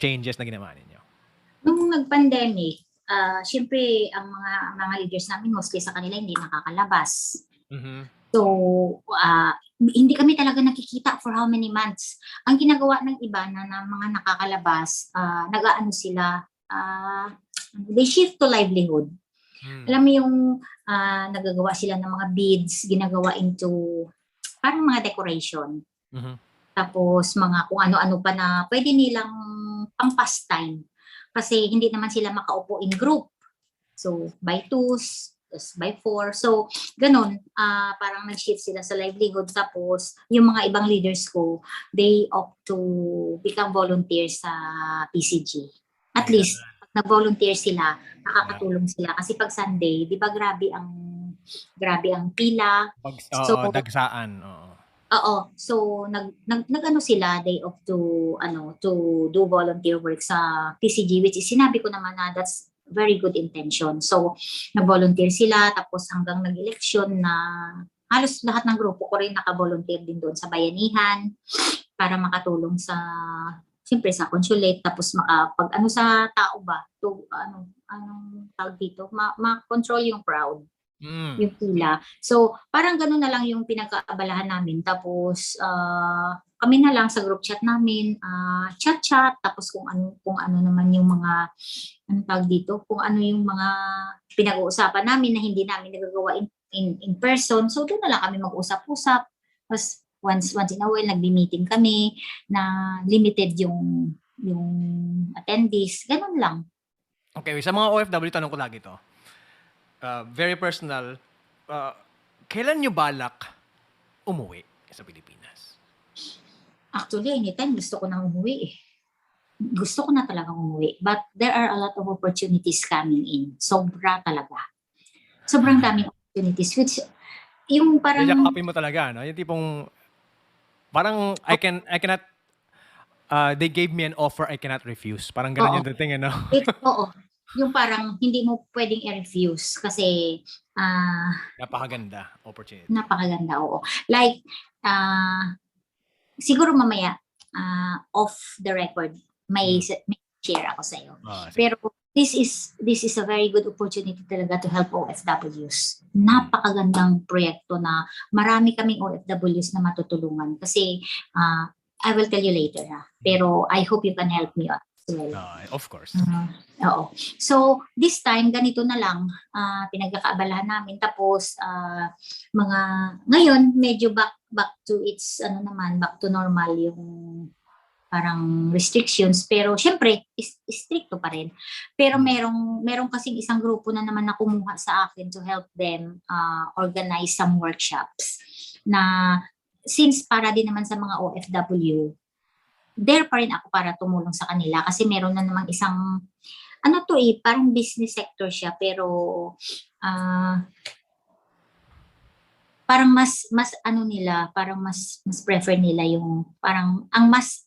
changes na ginawa ninyo.
Nung nag-pandemic, siyempre ang mga leaders namin mostly sa kanila hindi nakakalabas.
Mhm.
So, hindi kami talaga nakikita for how many months. Ang ginagawa ng iba na mga nakakalabas, nag-aano sila, they shift to livelihood.
Hmm.
Alam mo yung nagagawa sila ng mga beads, ginagawa into parang mga decoration.
Mhm.
Tapos mga kung ano-ano pa na pwede nilang pang-pastime. Kasi hindi naman sila makaupo in group. So, by twos, tapos by four. So, ganun, parang nag-shift sila sa livelihood. Tapos, yung mga ibang leaders ko, they opt to become volunteers sa PCG. At
Ayan.
least, pag nag-volunteer sila,
Yeah.
nakakatulong sila. Kasi pag Sunday, di ba grabe ang pila. So,
Oo, dagsaan. Oo.
oo. So, nag-ano sila, day off to do volunteer work sa PCG, which is sinabi ko naman na that's very good intention. So, nag-volunteer sila, tapos hanggang nag-eleksyon na halos lahat ng grupo ko rin naka-volunteer din doon sa bayanihan para makatulong siyempre sa consulate, tapos makapag ano sa tao ba, to anong tawag dito, ma-control yung crowd
Mm.
yung pila. So, parang gano'n na lang yung pinagkaabalahan namin. Tapos, kami na lang sa group chat namin, chat-chat, tapos kung ano naman yung mga, ano tawag dito, kung ano yung mga pinag-uusapan namin na hindi namin nagagawa in person. So, doon na lang kami mag-usap-usap. Tapos, once in a while, nagbi-meeting kami na limited yung attendees. Ganun lang.
Okay, sa mga OFW, tanong ko lagi to. Very personal. Kailan nyo balak umuwi sa Pilipinas?
Actually, anytime gusto ko nang umuwi eh. Gusto ko na talagang umuwi. But there are a lot of opportunities coming in. Sobra talaga. Sobrang daming opportunities. Which, yung parang,
Yakapin mo talaga, no? Yung tipong, parang, I cannot, they gave me an offer I cannot refuse. Parang ganun
oo,
yung dating, ano?
oo. Yung parang hindi mo pwedeng i-refuse kasi
Napakaganda opportunity.
napakaganda, oo. Like, siguro mamaya, off the record, may share ako sa iyo.
Sige.
Pero this is a very good opportunity talaga to help OFWs. Napakagandang proyekto na marami kaming OFWs na matutulungan kasi I will tell you later pero I hope you can help me as well.
Of course.
Oo. So, this time, ganito na lang, pinagkakaabalahan namin. Tapos, ngayon, medyo back to its, back to normal yung parang restrictions. Pero, syempre, stricto pa rin. Pero merong kasing isang grupo na naman na kumuha sa akin to help them organize some workshops na since para din naman sa mga OFW, there pa rin ako para tumulong sa kanila kasi meron na namang isang parang business sector siya pero parang mas parang mas prefer nila yung parang ang mas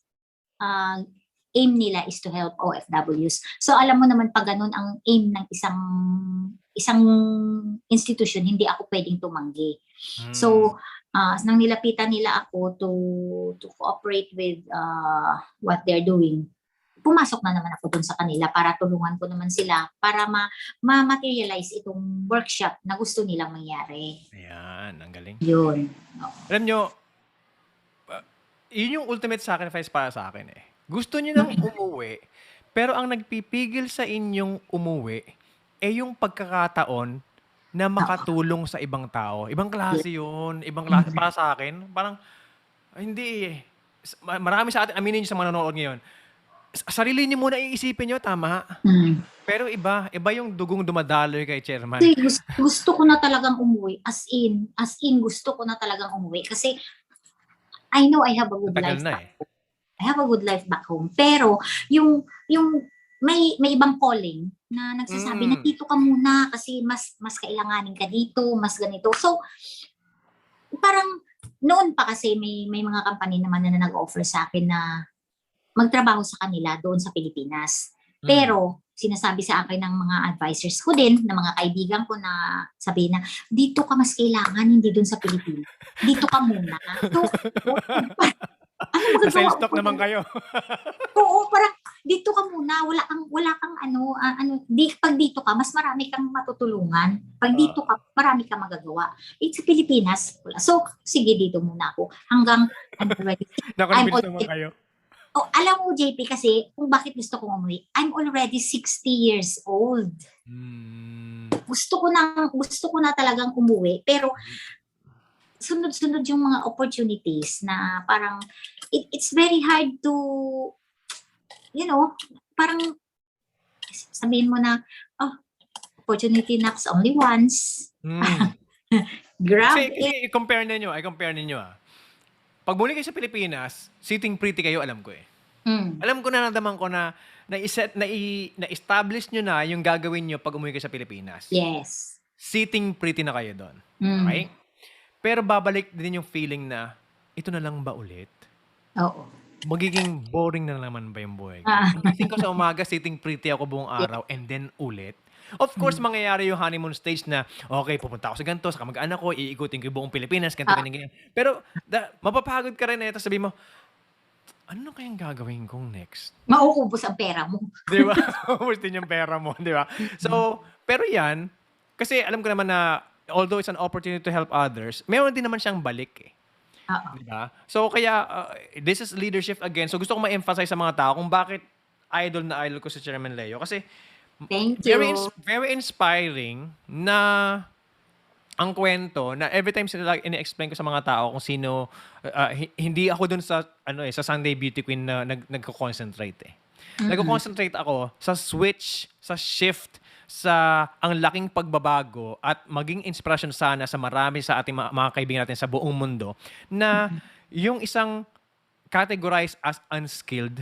aim nila is to help OFWs. So alam mo naman pag ganun ang aim ng isang institution, hindi ako pwedeng tumanggi. So nang nilapitan nila ako to cooperate with what they're doing, pumasok na naman ako dun sa kanila para tulungan ko naman sila para ma-materialize itong workshop na gusto nilang mangyari.
Ayan, ang galing.
Yun.
Alam nyo, yun yung ultimate sacrifice para sa akin eh. Gusto nyo nang umuwi, pero ang nagpipigil sa inyong umuwi ay yung pagkakataon na makatulong sa ibang tao. Ibang klase yun. Ibang klase para sa akin. Parang, hindi eh. Marami sa atin, aminin nyo sa mga nanonood ngayon, sarili niyo muna iisipin nyo, tama. Pero iba yung dugong dumadaloy kay Chairman.
Gusto ko na talagang umuwi. As in, gusto ko na talagang umuwi. Kasi, I know I have a good life back home. I have a good life back home. Pero, yung may ibang calling na nagsasabi na dito ka muna kasi mas kailanganin ka dito, mas ganito. So, parang noon pa kasi may mga company naman na nag-offer sa akin na magtrabaho sa kanila doon sa Pilipinas. Pero, sinasabi sa akin ng mga advisors ko din, ng mga kaibigan ko na sabi na, dito ka mas kailangan, hindi doon sa Pilipinas. Dito ka muna. So,
sa sales stock naman kayo.
Oo, parang dito ka muna, wala kang pag dito ka, mas marami kang matutulungan. Pag dito ka, marami kang magagawa. Sa Pilipinas, wala. So, sige, dito muna ako. Hanggang,
Nakonvince naman kayo.
Alam mo, JP, kasi kung bakit gusto kong umuwi, I'm already 60 years old. gusto ko na talagang umuwi, pero sunod-sunod yung mga opportunities na parang it's very hard to, parang sabihin mo na, oh, opportunity knocks only once.
Mm.
Grab
Kasi i-compare ninyo Pag bumalik kayo sa Pilipinas, sitting pretty kayo, alam ko eh. Alam ko na nadaman ko na na-establish nyo na yung gagawin nyo pag umuwi kayo sa Pilipinas.
Yes.
Sitting pretty na kayo doon. Okay? Pero babalik din yung feeling na, ito na lang ba ulit?
Oo.
Magiging boring na naman ba yung buhay ko? Gising ko sa umaga, sitting pretty ako buong araw, and then ulit. Of course, mangyayari yung honeymoon stage na, okay, pupunta ako sa ganito, sa kamag-anak ko, iikutin ko yung buong Pilipinas, ganito, ganyan. Pero, mapapagod ka rin tapos sabihin mo, ano na kayang gagawin kong next?
Mauubos ang pera mo.
Di ba? Mauubos din yung pera mo, di ba? So, pero yan, kasi alam ko naman na, although it's an opportunity to help others, meron din naman siyang balik eh. Diba? So, kaya, this is leadership again. So, gusto ko ma-emphasize sa mga tao kung bakit idol na idol ko si Chairman Leo. Kasi,
Thank you.
very inspiring na ang kwento na every time sila ini-explain ko sa mga tao kung sino, hindi ako dun sa, sa Sunday Beauty Queen na nagko-concentrate eh. Nagko-concentrate ako sa switch, sa shift, sa ang laking pagbabago at maging inspirasyon sana sa marami sa ating mga kaibigan natin sa buong mundo na yung isang categorized as unskilled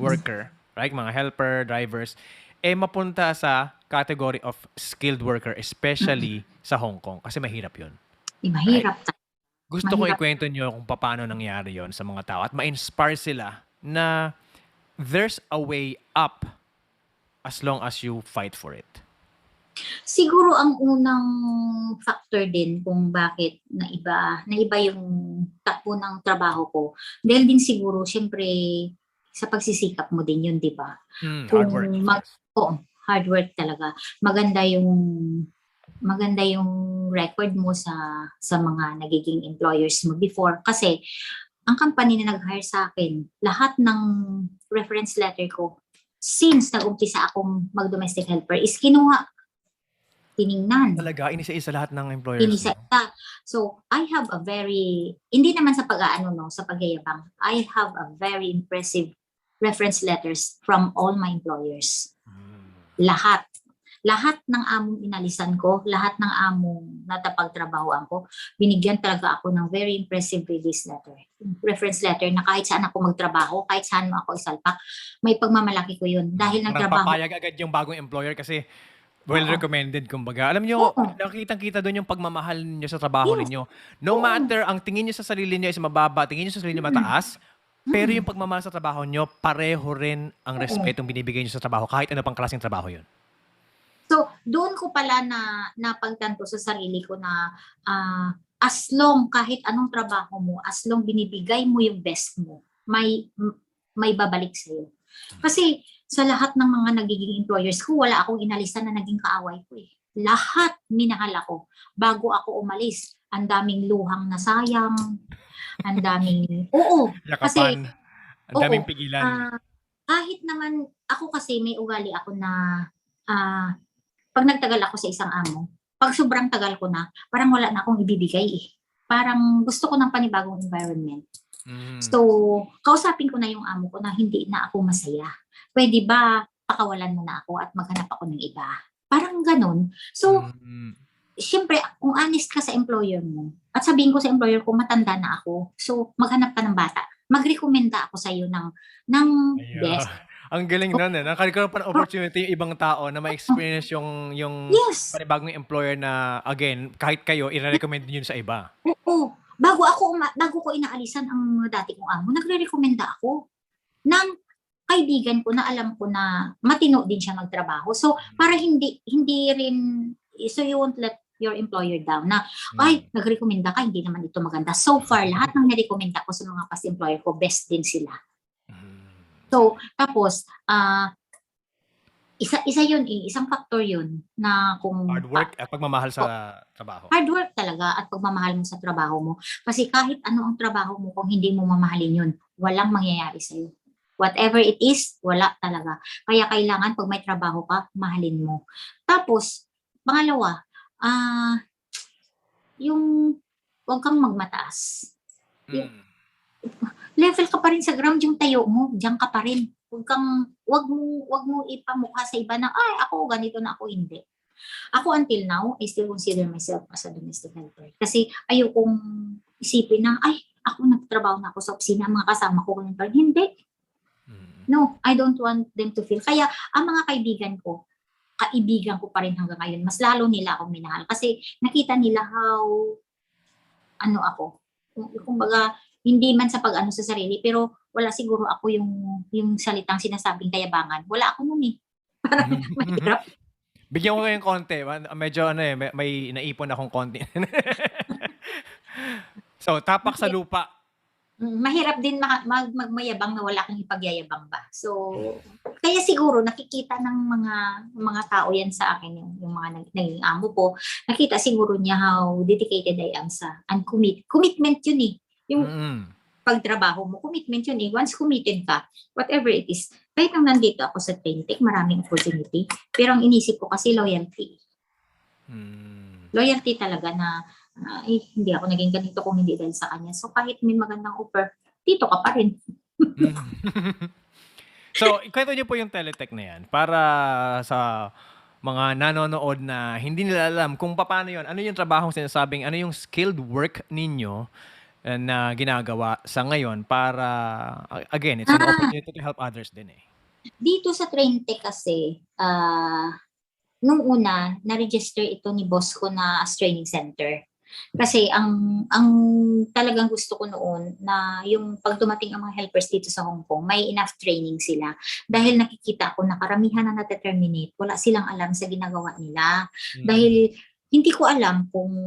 worker, right? Mga helper, drivers, mapunta sa category of skilled worker, especially sa Hong Kong. Kasi mahirap yun.
Mahirap.
Right? Gusto ko ikwento nyo kung paano nangyari yon sa mga tao at ma-inspire sila na there's a way up as long as you fight for it.
Siguro ang unang factor din kung bakit naiba yung takbo ng trabaho ko. Dahil din siguro, syempre, sa pagsisikap mo din yun, di ba?
Hard work.
Hard work talaga. Maganda yung record mo sa mga nagiging employers mo before. Kasi, ang company na nag-hire sa akin, lahat ng reference letter ko, since nag-umpisa akong mag-domestic helper, is kinuha, tiningnan.
Talaga? Inisa-isa lahat ng employers
Inisa-isa. So, I have a very, hindi naman sa sa pagyayabang, I have a very impressive reference letters from all my employers. Lahat. Lahat ng among inalisan ko, lahat ng among natapagtrabahoan ko, binigyan talaga ako ng very impressive release letter. Reference letter na kahit saan ako magtrabaho, kahit saan mo ako isalpak, may pagmamalaki ko yun. Dahil nagtrabaho.
Papayag agad yung bagong employer kasi well recommended, kumbaga. Alam nyo, nakikita doon yung pagmamahal niyo sa trabaho ninyo. No matter ang tingin niyo sa sarili niyo is mababa, tingin niyo sa sarili niyo mataas, pero yung pagmamahal sa trabaho niyo, pareho rin ang respetong binibigay niyo sa trabaho, kahit ano pang klaseng trabaho yun.
So, doon ko pala napagtanto sa sarili ko na as long, kahit anong trabaho mo, as long binibigay mo yung best mo, may babalik sa'yo. Kasi sa lahat ng mga nagiging employers ko, wala akong inalisan na naging kaaway ko eh. Lahat minahal ako. Bago ako umalis, ang daming luhang nasayang, ang daming,
Yakapan,
kasi,
ang daming pigilan.
Kahit naman, ako kasi may ugali ako na, pag nagtagal ako sa isang amo, pag sobrang tagal ko na, parang wala na akong ibibigay eh. Parang gusto ko ng panibagong environment. So, kausapin ko na yung amo ko na hindi na ako masaya. Pwede ba pakawalan mo na ako at maghanap ako ng iba? Parang ganun. So, siyempre, kung honest ka sa employer mo, at sabihin ko sa employer ko, matanda na ako, so maghanap ka ng bata, magrekomenda ako sa iyo ng best.
Ang galing nun eh. Nakakaroon pa ng opportunity yung ibang tao na ma-experience yung panibagong employer na, again, kahit kayo, i-recommend nyo sa iba.
Oo. Bago ko inaalisan ang dati kong amo, nagre-recommenda ako ng kaibigan ko na alam ko na matino din siya magtrabaho. So, para hindi rin, so you won't let your employer down na, ay, nagrekomenda ka, hindi naman ito maganda. So far, lahat ng nirekomenda ko sa mga past employer ko, best din sila. So, tapos, isa yun eh, isang factor yun na kung...
Hard work at pagmamahal sa trabaho.
Hard work talaga at pagmamahal mo sa trabaho mo. Kasi kahit ano ang trabaho mo, kung hindi mo mamahalin yun, walang mangyayari sa'yo. Whatever it is, wala talaga. Kaya kailangan pag may trabaho ka, mahalin mo. Tapos, Pangalawa, yung huwag kang magmataas. Yung
Mm.
level ka pa rin sa ground, yung tayo mo, diyan ka pa rin. Wag mo ipamukha sa iba na, ay, ako, ganito na ako, hindi. Ako until now, I still consider myself as a domestic helper. Kasi ayokong isipin na, ay, ako nagtrabaho na ako sa opisina, mga kasama ko, ganun pa rin. Hindi.
Mm.
No, I don't want them to feel. Kaya, ang mga kaibigan ko pa rin hanggang ngayon. Mas lalo nila akong minahal. Kasi nakita nila how, ano ako. Kumbaga, hindi man sa pag-ano sa sarili, pero wala siguro ako yung salitang sinasabing kayabangan. Wala ako nun eh. Parang mahirap.
Bigyan ko kayong konti. Medyo ano eh, may naipon akong konti. So, tapak sa lupa.
Mahirap din magmayabang na wala kang ipagyayabang ba. So, kaya siguro nakikita ng mga tao yan sa akin, yung mga naging amo ko, nakita siguro niya how dedicated I am sa commitment yun eh. Yung
Mm.
pagtrabaho mo, commitment yun eh. Once committed ka, whatever it is, kahit nang nandito ako sa Traintech, maraming opportunity, pero ang inisip ko kasi loyalty. Loyalty talaga na hindi ako naging ganito kung hindi dahil sa kanya. So kahit may magandang offer, dito ka pa rin.
So, ikwento niyo po yung Teletech na yan para sa mga nanonood na hindi nila alam kung paano yun. Ano yung trabahong sinasabing, ano yung skilled work ninyo na ginagawa sa ngayon para, again, it's an opportunity to help others din eh.
Dito sa Traintech kasi, nung una, na-register ito ni boss ko na as training center. Kasi ang talagang gusto ko noon na yung pag dumating ang mga helpers dito sa Hong Kong, may enough training sila. Dahil nakikita ko na karamihan na na-terminate, wala silang alam sa ginagawa nila. Dahil hindi ko alam kung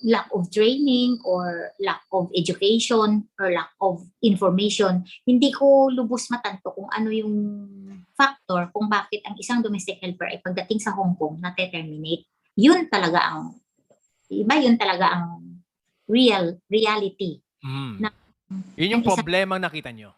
lack of training or lack of education or lack of information. Hindi ko lubos matanto kung ano yung factor kung bakit ang isang domestic helper ay pagdating sa Hong Kong na-terminate. Yun talaga ang reality.
Yun yung problema nakita nyo.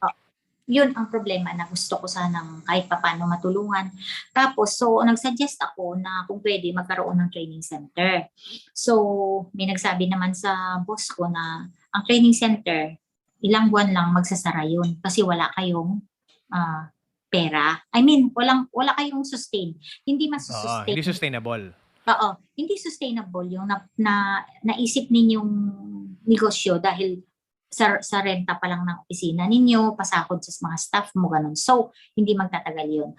Yun ang problema na gusto ko sanang kahit papaano matulungan. Tapos, so, nagsuggest ako na kung pwede magkaroon ng training center. So, may nagsabi naman sa boss ko na ang training center, ilang buwan lang magsasara yun kasi wala kayong pera. I mean, wala kayong sustain. Hindi masusustain.
Hindi sustainable.
Oo, hindi sustainable yung naisip ninyong negosyo dahil sa renta pa lang ng opisina ninyo, pasakod sa mga staff mo, ganun. So, hindi magtatagal yun.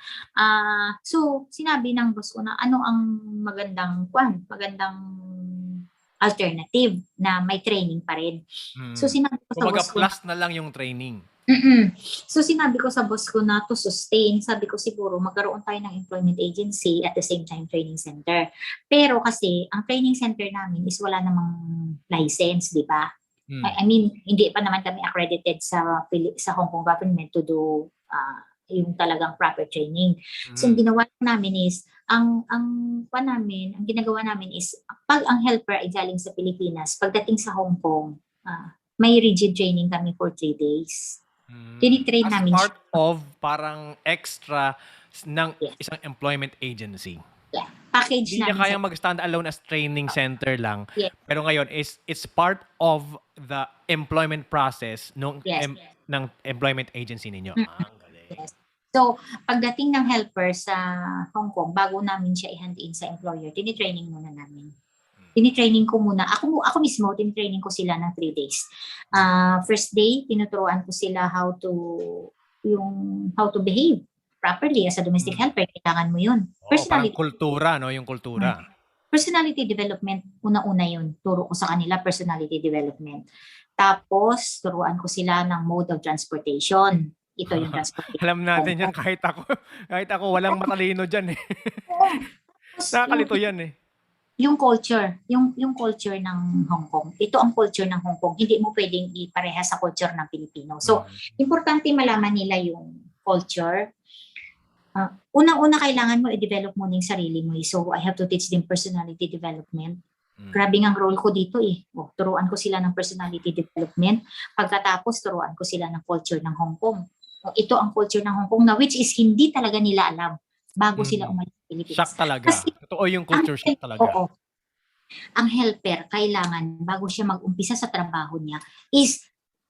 So, sinabi ng boss ko na ano ang magandang alternative na may training pa rin. So, sinabi ko sa boss ko,
plus na lang yung training.
So sinabi ko sa boss ko na to sustain, sabi ko siguro magkaroon tayo ng employment agency at the same time training center. Pero kasi ang training center namin is wala namang license, di ba? I mean, hindi pa naman kami accredited sa Hong Kong government to do yung talagang proper training. So ang ginawa namin is ang ginagawa namin is pag ang helper ay galing sa Pilipinas, pagdating sa Hong Kong, may rigid training kami for 3 days. Tinitrain namin
part of parang extra ng isang employment agency.
Yeah. Package
hindi
namin.
Hindi niya kayang mag-stand alone as training center lang.
Yes.
Pero ngayon, it's part of the employment process ng employment agency ninyo. Ang galing.
Yes. So, pagdating ng helper sa Hong Kong, bago namin siya i-hand-in sa employer, tinitraining muna namin. Tinitraining ko muna. Ako mismo, tinitraining ko sila ng 3 days. First day, tinuturuan ko sila how to behave properly as a domestic helper. Kailangan mo yun.
Parang kultura, no? Yung kultura.
Personality development, una-una yun. Turo ko sa kanila personality development. Tapos, turuan ko sila ng mode of transportation. Ito yung transportation.
Alam natin yan, kahit ako, walang matalino dyan eh. Nakakalito yan eh.
Yung culture ng Hong Kong. Ito ang culture ng Hong Kong. Hindi mo pwedeng ipareha sa culture ng Pilipino. So, importante malaman nila yung culture. Unang-una kailangan mo i-develop mo yung sarili mo. So, I have to teach them personality development. Grabe ang role ko dito eh. Turuan ko sila ng personality development. Pagkatapos, turuan ko sila ng culture ng Hong Kong. Ito ang culture ng Hong Kong na which is hindi talaga nila alam. bago sila
Mm.
umalis sa Pilipinas.
Shock talaga.
Kasi
Totoo yung
ang
culture shock talaga.
oo, ang helper kailangan bago siya mag-umpisa sa trabaho niya is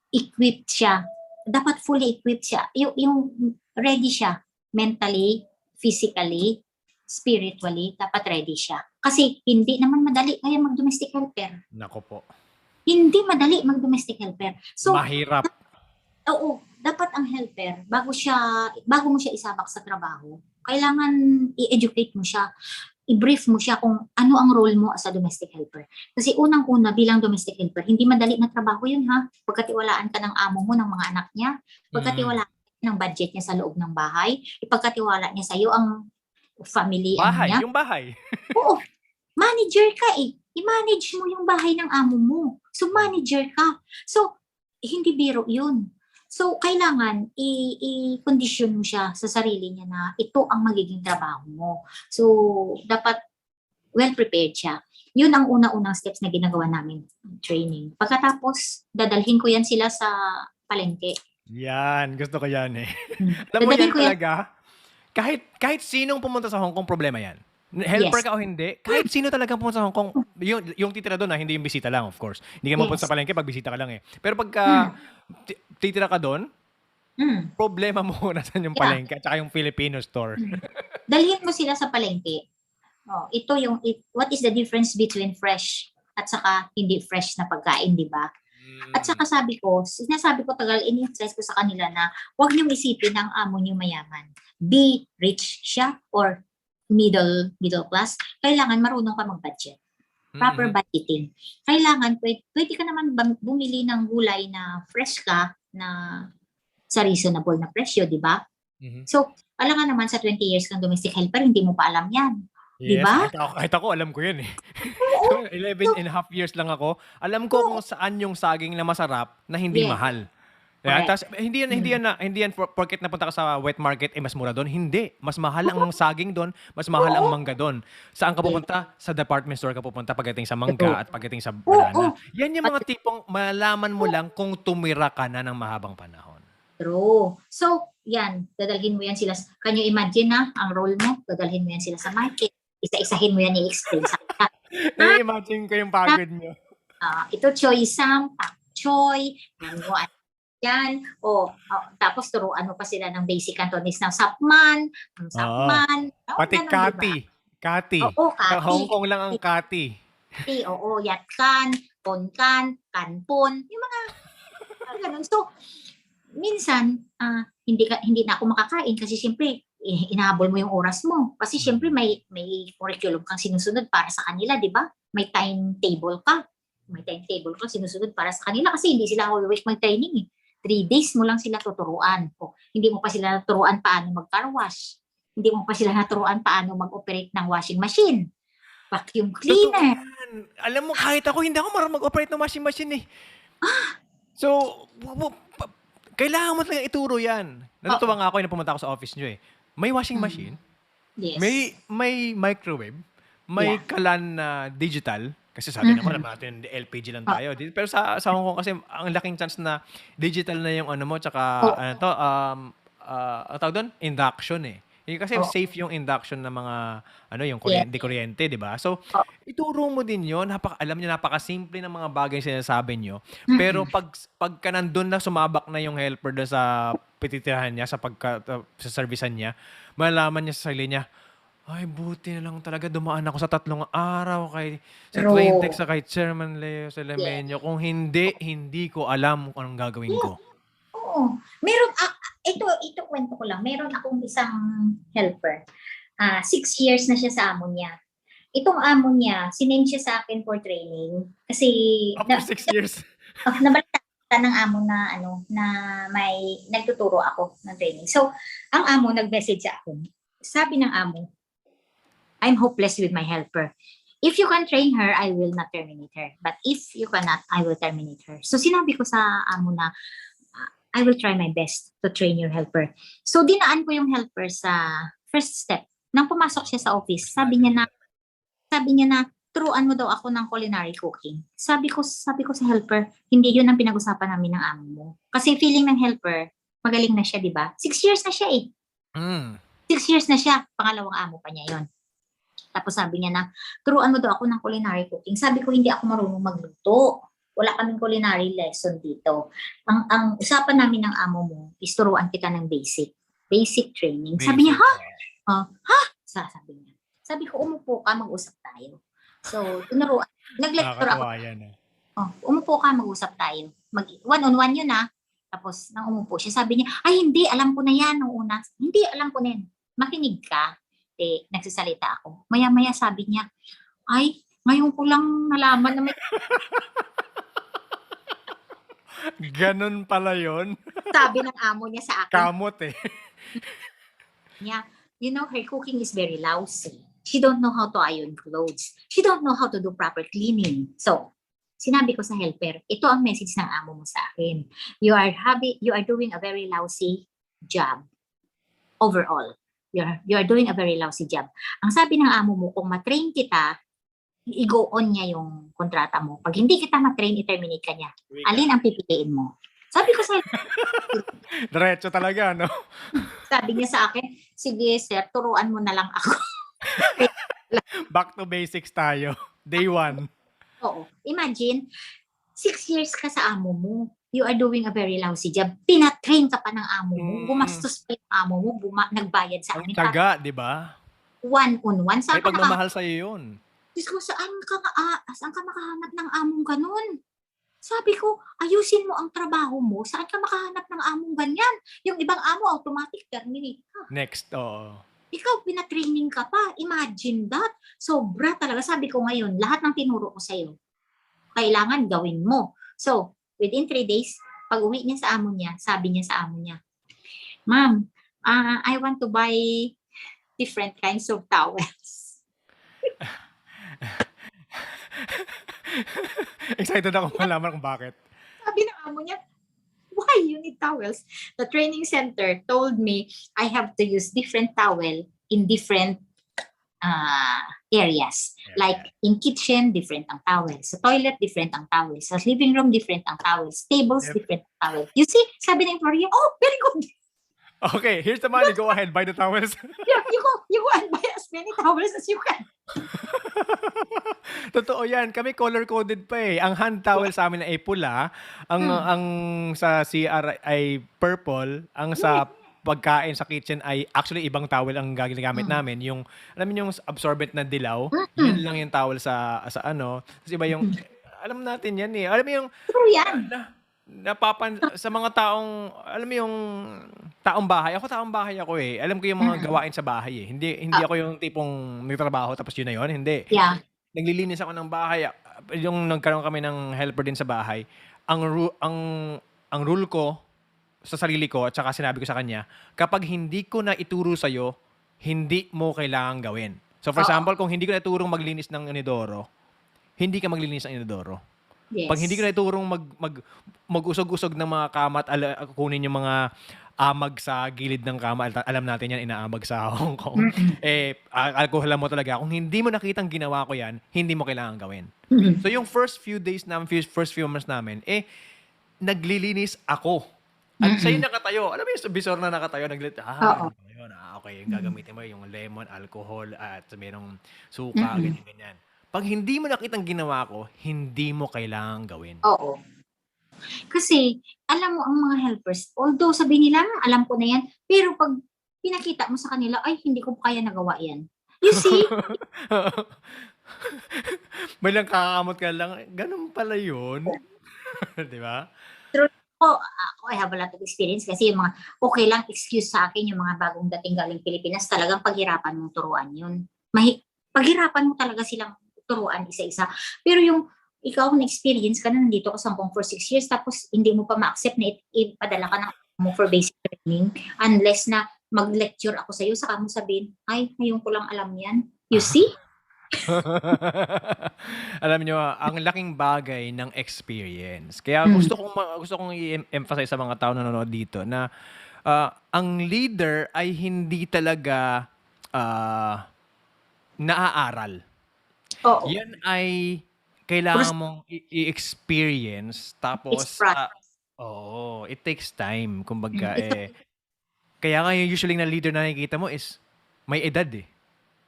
equipped siya. Dapat fully equipped siya. Yung ready siya mentally, physically, spiritually, dapat ready siya. Kasi hindi naman madali kaya mag-domestic helper.
Nako po.
Hindi madali mag-domestic helper. So,
Mahirap.
oo, dapat ang helper, bago mo siya isabak sa trabaho, kailangan i-educate mo siya, i-brief mo siya kung ano ang role mo as a domestic helper. Kasi unang-una bilang domestic helper, hindi madali na trabaho yun ha. Pagkatiwalaan ka ng amo mo, ng mga anak niya, pagkatiwalaan ka ng budget niya sa loob ng bahay, ipagkatiwala niya sa iyo ang family ano
Bahay,
niya.
yung bahay.
Oo, manager ka eh. I-manage mo yung bahay ng amo mo. So manager ka. So hindi biro yun. So, kailangan i-condition mo siya sa sarili niya na ito ang magiging trabaho mo. So, dapat well-prepared siya. Yun ang una-unang steps na ginagawa namin, training. Pagkatapos, dadalhin ko yan sila sa palengke.
Yan, gusto ko yan eh. Alam mo
Dadalhin
yan
ko yan.
talaga, kahit sinong pumunta sa Hong Kong, problema yan. Helper
Yes.
ka o hindi, kahit sino talagang pumunta sa Hong Kong, yung titira doon hindi yung bisita lang, of course. Hindi ka mapunta
Yes.
sa palengke pag bisita ka lang eh. Pero pagka titira ka doon, problema mo nasan yung
Yeah.
palengke at saka yung Filipino store.
Dalhin mo sila sa palengke. Oh, ito yung what is the difference between fresh at saka hindi fresh na pagkain, di ba? At saka sinasabi ko tagal ini-emphasize ko sa kanila na huwag niyong isipin na ang amo niyo mayaman. Be rich siya or middle class. Kailangan marunong ka mag-budget. Proper budgeting. Kailangan pwede ka naman bumili ng gulay na fresh ka na sa reasonable na presyo, di ba? So, alam nga naman sa 20 years kang domestic helper, hindi mo pa alam yan.
Yes,
diba?
kahit ako alam ko yan eh. 11 and a half years lang ako. Alam ko kung saan yung saging na masarap na hindi
Yes.
mahal. Yan,
Correct.
tas, hindi yan porket napunta ka sa wet market mas mura doon. Hindi, mas mahal ang saging doon, mas mahal ang mangga doon. Saan ka pupunta? Sa department store ka pupunta pagdating sa mangga at pagdating sa banana. Yan yung mga tipong malalaman mo lang kung tumira ka na ng mahabang panahon.
True. So, yan, dadalhin mo yan sila. Can you imagine na ang role mo? Dadalhin mo yan sila sa market. Isa-isahin mo yan i-explain sa kanila.
Na-imagine ko yung pagod nyo.
Ito choy sam, pak choy, ano yan. Tapos turuan mo pa sila ng basic Cantonese ng sapman,
Pati kati.
Oo, kati.
Sa Hong Kong lang ang kati.
Oo, yatkan, ponkan, kanpon, yung mga ganun. So, minsan, hindi na ako makakain kasi siyempre, inahabol mo yung oras mo. Kasi siyempre, may curriculum kang sinusunod para sa kanila, di ba? May timetable ka. Sinusunod para sa kanila kasi hindi sila whole week mag-training eh. 3 days mo lang sila tuturuan. Hindi mo pa sila naturuan paano mag-car wash. Hindi mo pa sila naturuan paano mag-operate ng washing machine. Vacuum cleaner.
Alam mo, kahit ako, hindi ako marunong mag-operate ng washing machine eh. So, kailangan mo talaga ituro yan. Natutuwa nga ako na pumunta ako sa office nyo eh. May washing machine,
Yes.
may microwave, may kalan na digital, kasi sabi naman natin LPG lang tayo. Pero sa Hong Kong kasi ang laking chance na digital na yung ano mo, tsaka ang tawag doon, induction eh. Kasi safe yung induction ng mga yung kuryente, di ba? So, ituro mo din yun. Alam niyo, napakasimple ng mga bagay sinasabi niyo. Pero pagka nandun na sumabak na yung helper doon sa pititirahan niya, sa servisan niya, malalaman niya sa sarili niya, ay, buti na lang talaga dumaan ako sa 3 araw sa Twaintex sa kay Chairman Leo Selemenyo. Kung hindi ko alam kung anong gagawin ko.
Oo. Meron, ito kwento ko lang. Meron akong isang helper. 6 years na siya sa amo niya. Itong amo niya, sinend siya sa akin for training. Kasi,
after 6 years.
nabalita ng amo na, na may nagtuturo ako ng training. So, ang amo nag-message sa akin. Sabi ng amo, I'm hopeless with my helper. If you can train her, I will not terminate her. But if you cannot, I will terminate her. So, sinabi ko sa amo na, I will try my best to train your helper. So, dinaan ko yung helper sa first step. Nang pumasok siya sa office, sabi niya na, turuan mo daw ako ng culinary cooking. Sabi ko sa helper, hindi yun ang pinag-usapan namin ng amo mo. Kasi feeling ng helper, magaling na siya, di ba? 6 years na siya eh. 6 years na siya, pangalawang amo pa niya yon. Tapos sabi niya na, turuan mo daw ako ng culinary cooking. Sabi ko, hindi ako marunong magluto. Wala kaming culinary lesson dito. Ang usapan namin ng amo mo is turuan kita ng basic training. Sabi niya, ha? Sabi niya. Sabi ko, umupo ka, mag-usap tayo. So, tunuruan. Nag-lecture ako.
Nakakatuwa yan.
Umupo ka, mag-usap tayo. One-on-one yun Tapos, nang umupo siya, sabi niya, ay hindi, alam ko na yan nung una. Hindi, alam ko na yan. Makinig ka. Nagsasalita ako. Maya-maya sabi niya, ay, ngayon ko lang nalaman na may...
Ganun pala yun.
Sabi ng amo niya sa akin.
Kamot
niya, you know, her cooking is very lousy. She don't know how to iron clothes. She don't know how to do proper cleaning. So, sinabi ko sa helper, ito ang message ng amo mo sa akin. You are doing a very lousy job overall. You are doing a very lousy job. Ang sabi ng amo mo, kung matrain kita, i-go on niya yung kontrata mo. Pag hindi kita matrain, i-terminate ka niya. Alin ang pipiliin mo? Sabi ko sa
diretso talaga, no?
Sabi niya sa akin, sige sir, turuan mo na lang ako.
Back to basics tayo. Day 1.
Oo. Imagine, 6 years ka sa amo mo. You are doing a very lousy job. Pinatrain ka pa ng amo mo. Gumastos pa yung amo mo. Nagbayad sa amin.
Ang taga, di ba?
One-on-one.
May pagmamahal sa'yo yun.
Diyos ko, saan ka makahanap ng among ganun? Sabi ko, ayusin mo ang trabaho mo. Saan ka makahanap ng among ganyan? Yung ibang amo, automatic terminate ka.
Next,
Ikaw, pinatraining ka pa. Imagine that. Sobra talaga. Sabi ko ngayon, lahat ng tinuro ko sa'yo, kailangan gawin mo. So, within 3 days, pag uwi niya sa amo niya, sabi niya sa amo niya, Ma'am, I want to buy different kinds of towels.
Excited ako malaman kung bakit.
Sabi ng amo niya, why you need towels? The training center told me I have to use different towel in different areas. Like in kitchen, different ang towel. Sa toilet, different ang towel. Sa living room, different ang towels. Tables, different ang towel. You see, sabi ng employer, oh, very good.
Okay, here's the money. Go ahead, buy the towels.
Yeah, you go and buy as many towels as you can.
Totoo yan. Kami color-coded pa eh. Ang hand towel sa amin ay pula. Ang sa CR ay purple. Ang sa pagkain sa kitchen ay actually ibang towel ang ginagamit namin. Yung, alam mo yung absorbent na dilaw? Yun lang yung towel sa ano. Tapos iba yung, alam natin yan eh. Alam mo yung,
True yan.
sa mga taong, alam mo yung taong bahay. Taong bahay ako eh. Alam ko yung mga gawain sa bahay eh. Hindi ako yung tipong may trabaho tapos yun na yun. Hindi.
Yeah.
Naglilinis ako ng bahay. Yung nagkaroon kami ng helper din sa bahay. Ang rule ko sa sarili ko at saka sinabi ko sa kanya, kapag hindi ko na ituro sa'yo, hindi mo kailangan gawin. So for example, kung hindi ko na iturong maglinis ng inodoro, hindi ka maglinis ng inodoro.
Yes.
Pag hindi ko na iturong mag-usog-usog ng mga kamat, kunin yung mga amag sa gilid ng kama, alam natin yan, inaamag sa Hong Kong. Alcohol mo talaga. Kung hindi mo nakitang ginawa ko yan, hindi mo kailangan gawin. So yung first few days namin, first few months namin, naglilinis ako. At sa'yo nakatayo. Alam mo yung bisor na nakatayo, okay, yung gagamitin mo yung lemon, alcohol, at mayroong suka, ganyan. Pag hindi mo nakitang ginawa ko, hindi mo kailangan gawin.
Oo. Kasi, alam mo, ang mga helpers, although sabihin nila, alam ko na yan, pero pag pinakita mo sa kanila, ay, hindi ko kaya nagawa yan. You see?
May lang kakakamot ka lang, ganun pala yun. Di ba?
Ako, I have a lot of experience kasi yung mga, okay lang, excuse sa akin, yung mga bagong dating galing Pilipinas, talagang paghirapan mong turuan yun. Paghirapan mo talaga silang turuan isa-isa. Pero yung ikaw na-experience ka na nandito ka sa Hong Kong for 6 years tapos hindi mo pa ma-accept na ipadala ka mo for basic training unless na mag-lecture ako sa'yo saka mo sabihin, ay, ngayon ko lang alam yan. You see?
Alam nyo, ang laking bagay ng experience. Kaya gusto kong i-emphasize sa mga tao na nanonood dito na ang leader ay hindi talaga naaaral.
Oo.
Yan ay kailangan mong i-experience tapos it takes time kumbaga kaya nga yung usually na leader na nakikita mo is may edad eh.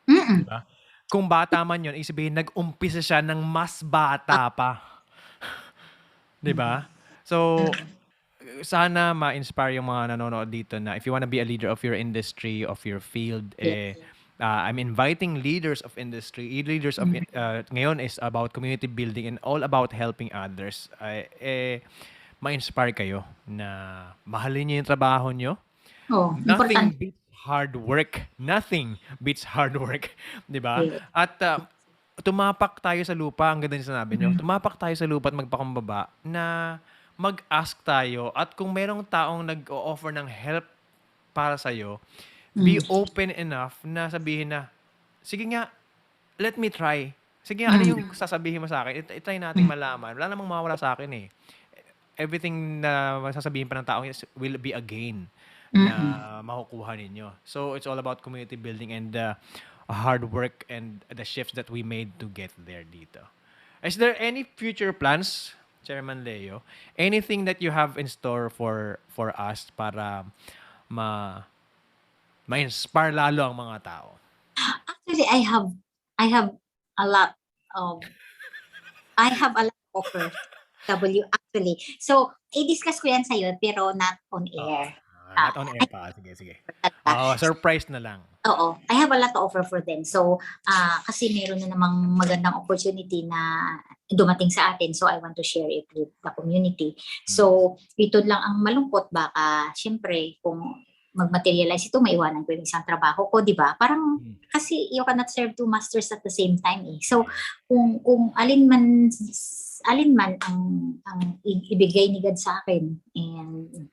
Mm.
Di ba? Kung bata man yun, isabihin, nag-umpisa siya ng mas bata pa. Di ba? So, sana ma-inspire yung mga nanonood dito na if you wanna be a leader of your industry, of your field,
Yes.
I'm inviting leaders of industry, leaders of,
Mm.
ngayon is about community building and all about helping others. Ma-inspire kayo na mahalin niyo yung trabaho niyo.
Oh,
Nothing
importante.
beats hard work. Nothing beats hard work. Di ba? At tumapak tayo sa lupa, ang ganda yung sinabi nyo,
Mm.
tumapak tayo sa lupa at magpakumbaba na mag-ask tayo at kung merong taong nag-o-offer ng help para sa'yo, be
Mm.
open enough na sabihin na, sige nga, let me try. Sige nga, ano
Mm.
yung sasabihin mo sa akin? Itry nating
Mm.
malaman. Wala namang mawawala sa akin eh. Everything na sasabihin pa ng tao will be a gain na
Mm.
makukuha ninyo. So, it's all about community building and hard work and the shifts that we made to get there dito. Is there any future plans, Chairman Leo? Anything that you have in store for us para ma ma-inspire lalo ang mga tao?
Actually, I have a lot of offers. Actually. So, i-discuss ko yan sa'yo pero not on air.
Not on air pa. Sige. Surprise na lang.
Oo. I have a lot to offer for them. So, kasi meron na namang magandang opportunity na dumating sa atin. So, I want to share it with the community. So, ito lang ang malungkot. Baka, syempre, kung mag-materialize ito, maiwanan ko yung isang trabaho ko, di ba? Parang, kasi you cannot serve two masters at the same time eh. So, kung alin man ang ibigay ni God sa akin, and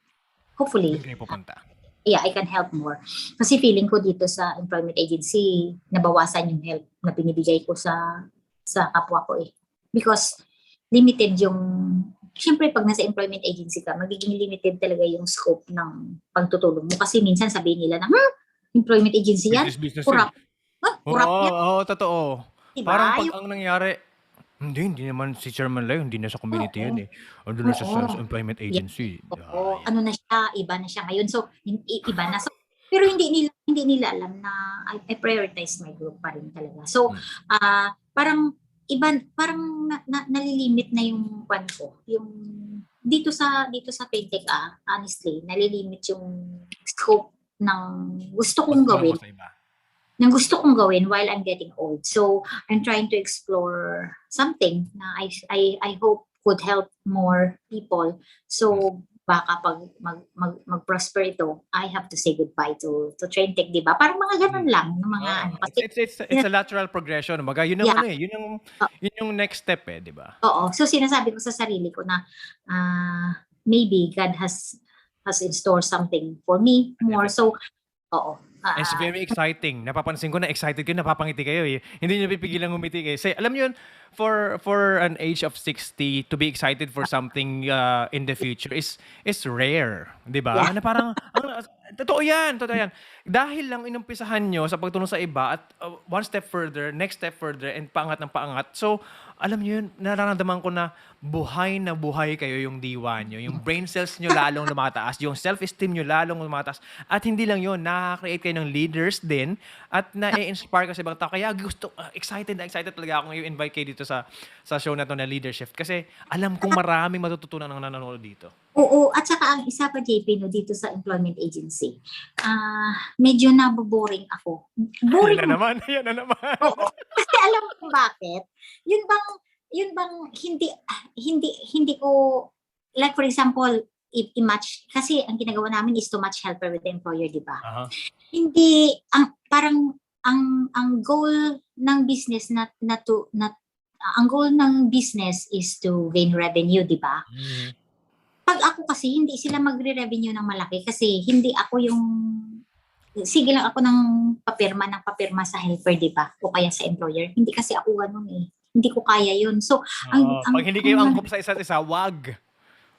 hopefully,
Doon kayo pupunta.
yeah, I can help more. Kasi feeling ko dito sa employment agency, nabawasan yung help na binibigay ko sa kapwa ko eh. Because limited yung, syempre pag nasa employment agency ka, magiging limited talaga yung scope ng pagtutulong mo. Kasi minsan sabihin nila na, employment agency yan?
Business
Kurap. Kurap yan.
Oo, totoo.
Diba?
Parang pag ang nangyari, hindi naman si Chairman Leo, hindi na sa community
Oo.
yun eh. Andun na siya sa
Oo.
employment agency.
Oo, ano na siya, iba na siya ngayon. So, iba na. So, pero hindi nila alam na I prioritize my group pa rin talaga. So, parang nalilimit na yung kwan ko. Yung dito sa fintech honestly, nalilimit yung scope ng gusto kong gawin. Ng gusto kong gawin while I'm getting old. So, I'm trying to explore something na I hope could help more people. So, baka pag mag-prosper ito, I have to say goodbye to TrainTech, di ba? Parang mga ganun lang. Mga ano.
It's a lateral progression. Baga, yun ang yun yung next step eh, di ba?
Oo. So, sinasabi ko sa sarili ko na maybe God has in store something for me more. So, oo.
It's very exciting. Napapansin ko na excited kayo, napapangiti kayo eh. Hindi niyo pipigilan ngumiti kayo. Alam niyo yun, for an age of 60 to be excited for something in the future is rare, 'di ba?
Yeah.
Na parang totoo 'yan. Dahil lang inumpisahan niyo sa pagtulong sa iba at one step further, next step further and paangat ng paangat. So, alam niyo yun, nararamdaman ko na buhay kayo yung diwa niyo. Yung brain cells niyo lalong lumataas, yung self-esteem niyo lalong lumataas. At hindi lang yun, nakaka-create kayo ng leaders din at na-inspire ka sa ibang tao. Kaya excited talaga ako ngayon invite kayo dito sa show na to na leadership kasi alam kong maraming matututunan ng nanonood dito.
Oo, at saka ang isa pa JP no dito sa employment agency. Medyo naboboring ako. Boring
Yan na naman.
Oo. Kasi alam mo bakit? Yun bang hindi ko, like for example, i-match kasi ang ginagawa namin is to match helper with the employer, di ba? Hindi ang goal ng business ang goal ng business is to gain revenue, di ba? Pag ako kasi hindi sila magre-revenue ng malaki kasi hindi ako yung sige lang ako ng papirma sa helper, di ba? O kaya sa employer. Hindi kasi ako ganun eh. Hindi ko kaya yun. So,
pag hindi kayo angkop sa isa't isa, wag.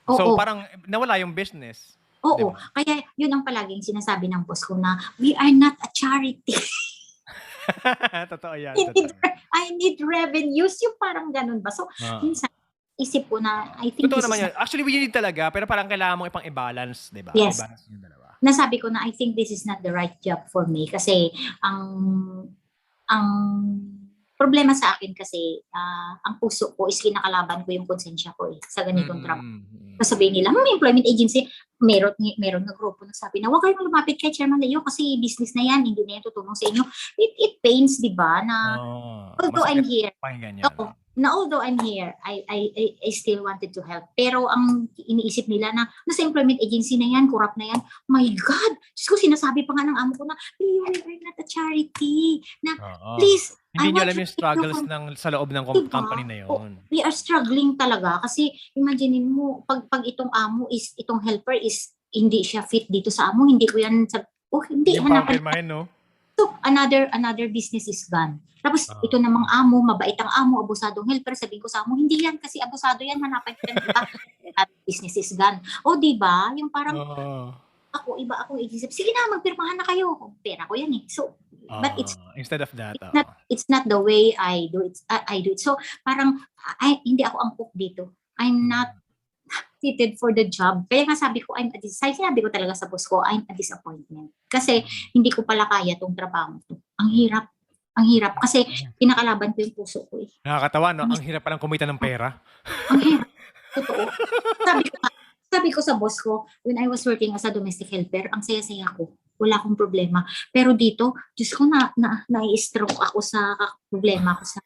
So, parang nawala yung business.
Oo. Diba? Kaya yun ang palaging sinasabi ng boss ko na, we are not a charity.
Totoo yan.
I need revenues. Yung parang ganun ba? So, minsan, isip ko na, I think
totoo naman yan. Actually, we need talaga, pero parang kailangan mong ipang-i-balance, di ba?
Yes.
I-balance yung dalawa.
nasabi ko na I think this is not the right job for me kasi ang problema sa akin kasi ang puso ko is kinakalaban ko yung konsensya ko sa ganitong trabaho. Sasabihin nila, employment agency, meron na grupo na sabi na huwag kayong lumapit kay Chairman Leo kasi business na yan, hindi na yan tutulong sa inyo. It pains, di ba, na although I'm here, although I'm here, I still wanted to help. Pero ang iniisip nila na nasa employment agency na yan, corrupt na yan. My God! Diyos ko, sinasabi pa nga ng amo ko na, we are not a charity. Na, please,
hindi nyo alam yung struggles sa loob ng company na yun.
We are struggling talaga kasi imagine mo, pag itong amo is, itong helper is, hindi siya fit dito sa amo, hindi ko yan, hindi,
hanapan. No?
So, another business is gone. Tapos, ito namang amo, mabait ang amo, abusadong helper, sabihin ko sa amo, hindi yan kasi abusado yan, hanapan yan, diba? At business is gone. O, diba? Yung parang, iba akong isip, sige na, magpirmahan na kayo. Pera ko yan eh. So, but
instead of that,
it's not the way I do it. I do it. So, parang, hindi ako angkop dito. I'm not fitted for the job. Kaya nga sabi ko, sinabi ko talaga sa boss ko, I'm a disappointment. Kasi hindi ko pala kaya tong trabaho to. Ang hirap. Ang hirap. Kasi kinakalaban ko yung puso ko eh.
Nakakatawa, no? Ang hirap palang kumita ng pera.
Ang hirap. Totoo. Sabi ko sa boss ko, when I was working as a domestic helper, ang saya-saya ko. Wala akong problema. Pero dito, Diyos ko, na-stroke ako sa problema ko sa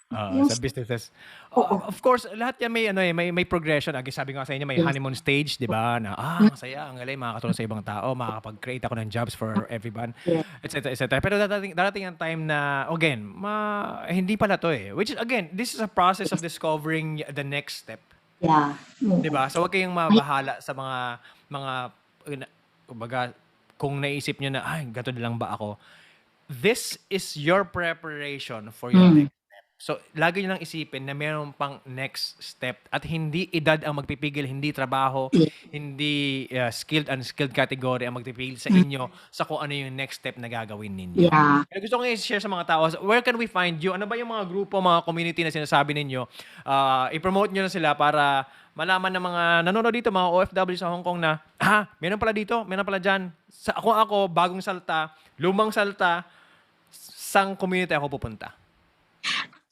sa businesses. Of course, lahat yan may progression. Sabi nga sa inyo, may honeymoon stage, di ba? Na, masaya, ang galing, makakatulong sa ibang tao, makakapag-create ako ng jobs for everyone, etc. etc. Pero darating ang time na, again, hindi pala to eh. Which is, again, this is a process of discovering the next step.
Yeah.
Di ba? So, huwag kayong mabahala sa mga kumbaga, kung naisip nyo na, gato na lang ba ako? This is your preparation for your next step. So, lagi nyo lang isipin na mayroon pang next step at hindi edad ang magpipigil, hindi trabaho, hindi skilled, unskilled category ang magpipigil sa inyo sa kung ano yung next step na gagawin ninyo.
Yeah.
Kaya gusto ko nga i-share sa mga tao, where can we find you? Ano ba yung mga grupo, mga community na sinasabi ninyo? I-promote nyo na sila para malaman ng mga nanonood dito, mga OFW sa Hong Kong na, meron pala dito, meron pala dyan. Ako, bagong salta, lumang salta, sang community ako pupunta?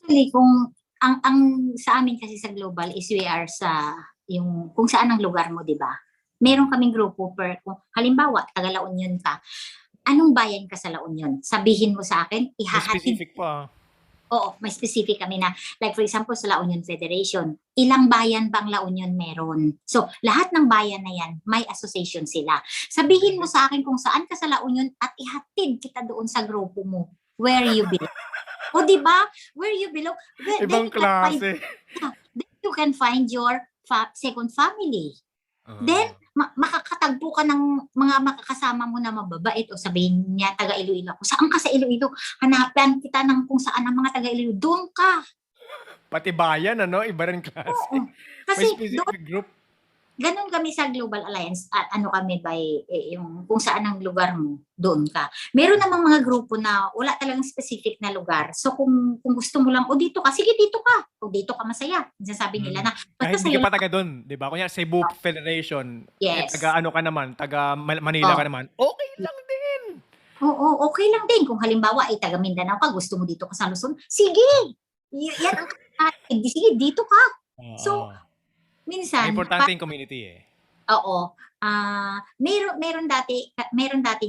Actually, kung ang sa amin kasi sa global is we are sa yung kung saan ang lugar mo, 'di ba? Meron kaming grupo kung halimbawa taga La Union ka. Anong bayan ka sa La Union? Sabihin mo sa akin, ihahatid.
Specific pa.
Oo, may specific kami na like for example sa La Union Federation, ilang bayan bang La Union meron? So, lahat ng bayan na 'yan, may association sila. Sabihin mo sa akin kung saan ka sa La Union at ihatid kita doon sa grupo mo. Where you belong. O di ba? Where you belong.
Ibang klase.
Then you can find your second family. Then makakatagpo ka ng mga makakasama mo na mababait o sabihin niya taga Iloilo ako. Saan ka sa Iloilo? Hanapan kita ng kung saan ang mga taga Iloilo. Doon ka.
Pati bayan, iba rin klase.
Oo. Kasi
may specific group.
Ganon kami sa Global Alliance at kami yung kung saan ang lugar mo, doon ka. Meron namang mga grupo na wala talagang specific na lugar. So kung gusto mo lang, dito ka, sige dito ka. O dito ka masaya. Sasabi nila na,
kahit hindi ka pa taga doon, di ba? Kunya Cebu Federation, taga ka naman, taga Manila ka naman, okay lang din.
Oo, okay lang din. Kung halimbawa ay taga Mindanao ka, gusto mo dito ka sa Luzon, sige! Yan ang sige, dito ka. So, minsan,
importante yung community eh.
Oo. Meron dati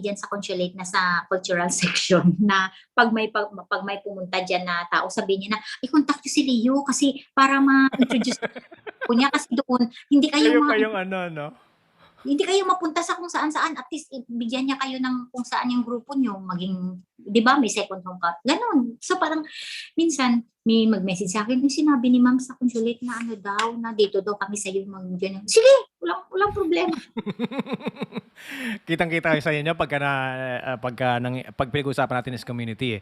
diyan sa consulate na sa cultural section na pag may pumunta diyan na tao, sabihin niya na i-contact niyo si Leo kasi para ma-introduce ko niya kasi doon hindi kayo hindi kayo mapunta sa kung saan-saan, at least bigyan niya kayo ng kung saan yung grupo niyo maging, 'di ba, may second home ka. Ganon. So parang minsan may mag-message sa akin, yung sinabi ni ma'am sa consulate na na dito daw kami sa iyo mag-ganyan. Sige, walang problema.
Kitang-kita kayo sa inyo pag pinag-uusapan natin is community eh.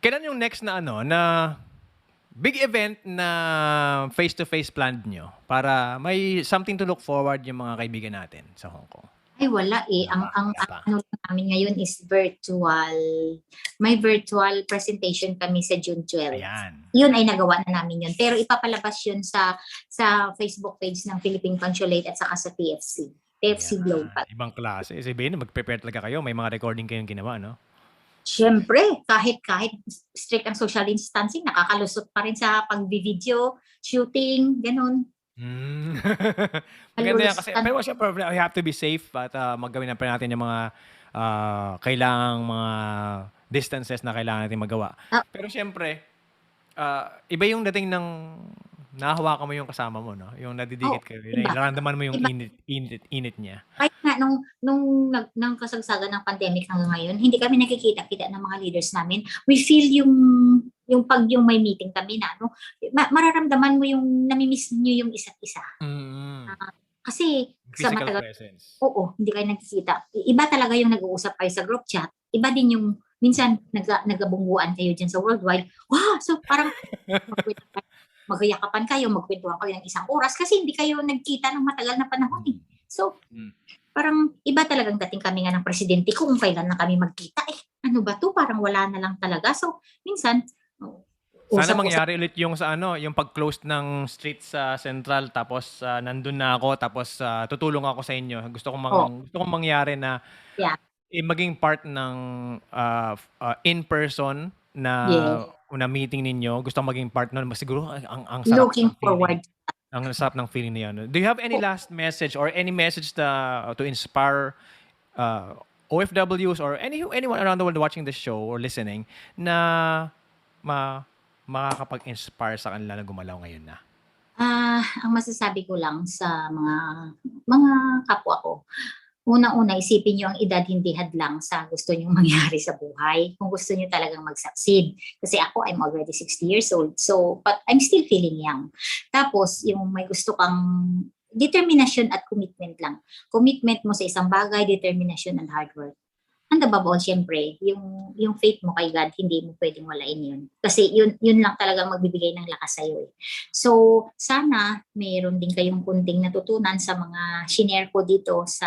Kailan yung next na na big event na face-to-face planned nyo para may something to look forward yung mga kaibigan natin sa Hong Kong?
Ay, wala eh. Ang namin ngayon is virtual. May virtual presentation kami sa June 12.
Ayan.
Yun ay nagawa na namin yun. Pero ipapalabas yun sa Facebook page ng Philippine Consulate at saka sa TFC. TFC Global.
Ibang klase. Sabihin magpe-prepare talaga kayo, may mga recording kayong ginawa, no?
Siyempre, kahit strict ang social distancing, nakakalusot pa rin sa pagbi-video, shooting, ganun.
Maganda yan kasi
Kalulusan.
pero siyempre we have to be safe at maggawin na pa natin yung mga kailangang mga distances na kailangan natin magawa.
Ah,
Pero siyempre, iba yung dating ng nahahawakan mo yung kasama mo, no? Yung nadidikit kayo,
iba.
nararamdaman mo yung
Iba.
init niya.
Kahit nga nung kasagsagan ng pandemic hanggang ngayon, hindi kami nakikita-kita ng mga leaders namin. We feel yung may meeting kami na, no? Mararamdaman mo yung namimiss niyo yung isa't isa. Kasi sa
Physical
matagal,
presence.
oo, hindi kayo nagkikita. Iba talaga yung nag-uusap kayo sa group chat. Iba din yung minsan nagabungguan kayo dyan sa worldwide. Wow! So parang magyakapan kayo, magkwentuhan kayo ng 1 oras kasi hindi kayo nagkita ng matagal na panahon eh. So, parang iba talagang dating kami nga ng presidente ko kung kailan na kami magkita eh. Ano ba to? Parang wala na lang talaga. So, minsan,
Sana mangyari ulit yung sa yung pag-close ng street sa Central tapos nandun na ako tapos tutulong ako sa inyo. Gusto kong mangyari na
Yeah.
maging part ng in-person na
Yes.
meeting ninyo. Gusto kong maging part nun. Siguro ang sarap
Looking
ng feeling.
forward.
Ang sarap ng feeling na yun. Do you have any last message or any message to inspire OFWs or anyone around the world watching this show or listening na makakapag-inspire sa kanila na gumalaw ngayon na?
Ang masasabi ko lang sa mga kapwa ko, unang-una isipin niyo ang edad hindi hadlang sa gusto niyong mangyari sa buhay. Kung gusto niyo talagang mag-succeed. Kasi ako, I'm already 60 years old. So, but I'm still feeling young. Tapos, yung may gusto kang determination at commitment lang. Commitment mo sa isang bagay, determination and hard work. And above all, syempre, yung faith mo kay God, hindi mo pwedeng walain yun. Kasi yun lang talagang magbibigay ng lakas sa'yo eh. So, sana mayroon din kayong kunting natutunan sa mga shinare ko dito sa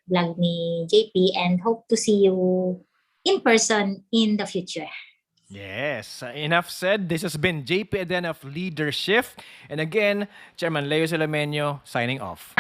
vlog ni JP and hope to see you in person in the future.
Yes, enough said. This has been JP Eden of Leadership. And again, Chairman Leo Silamenyo signing off.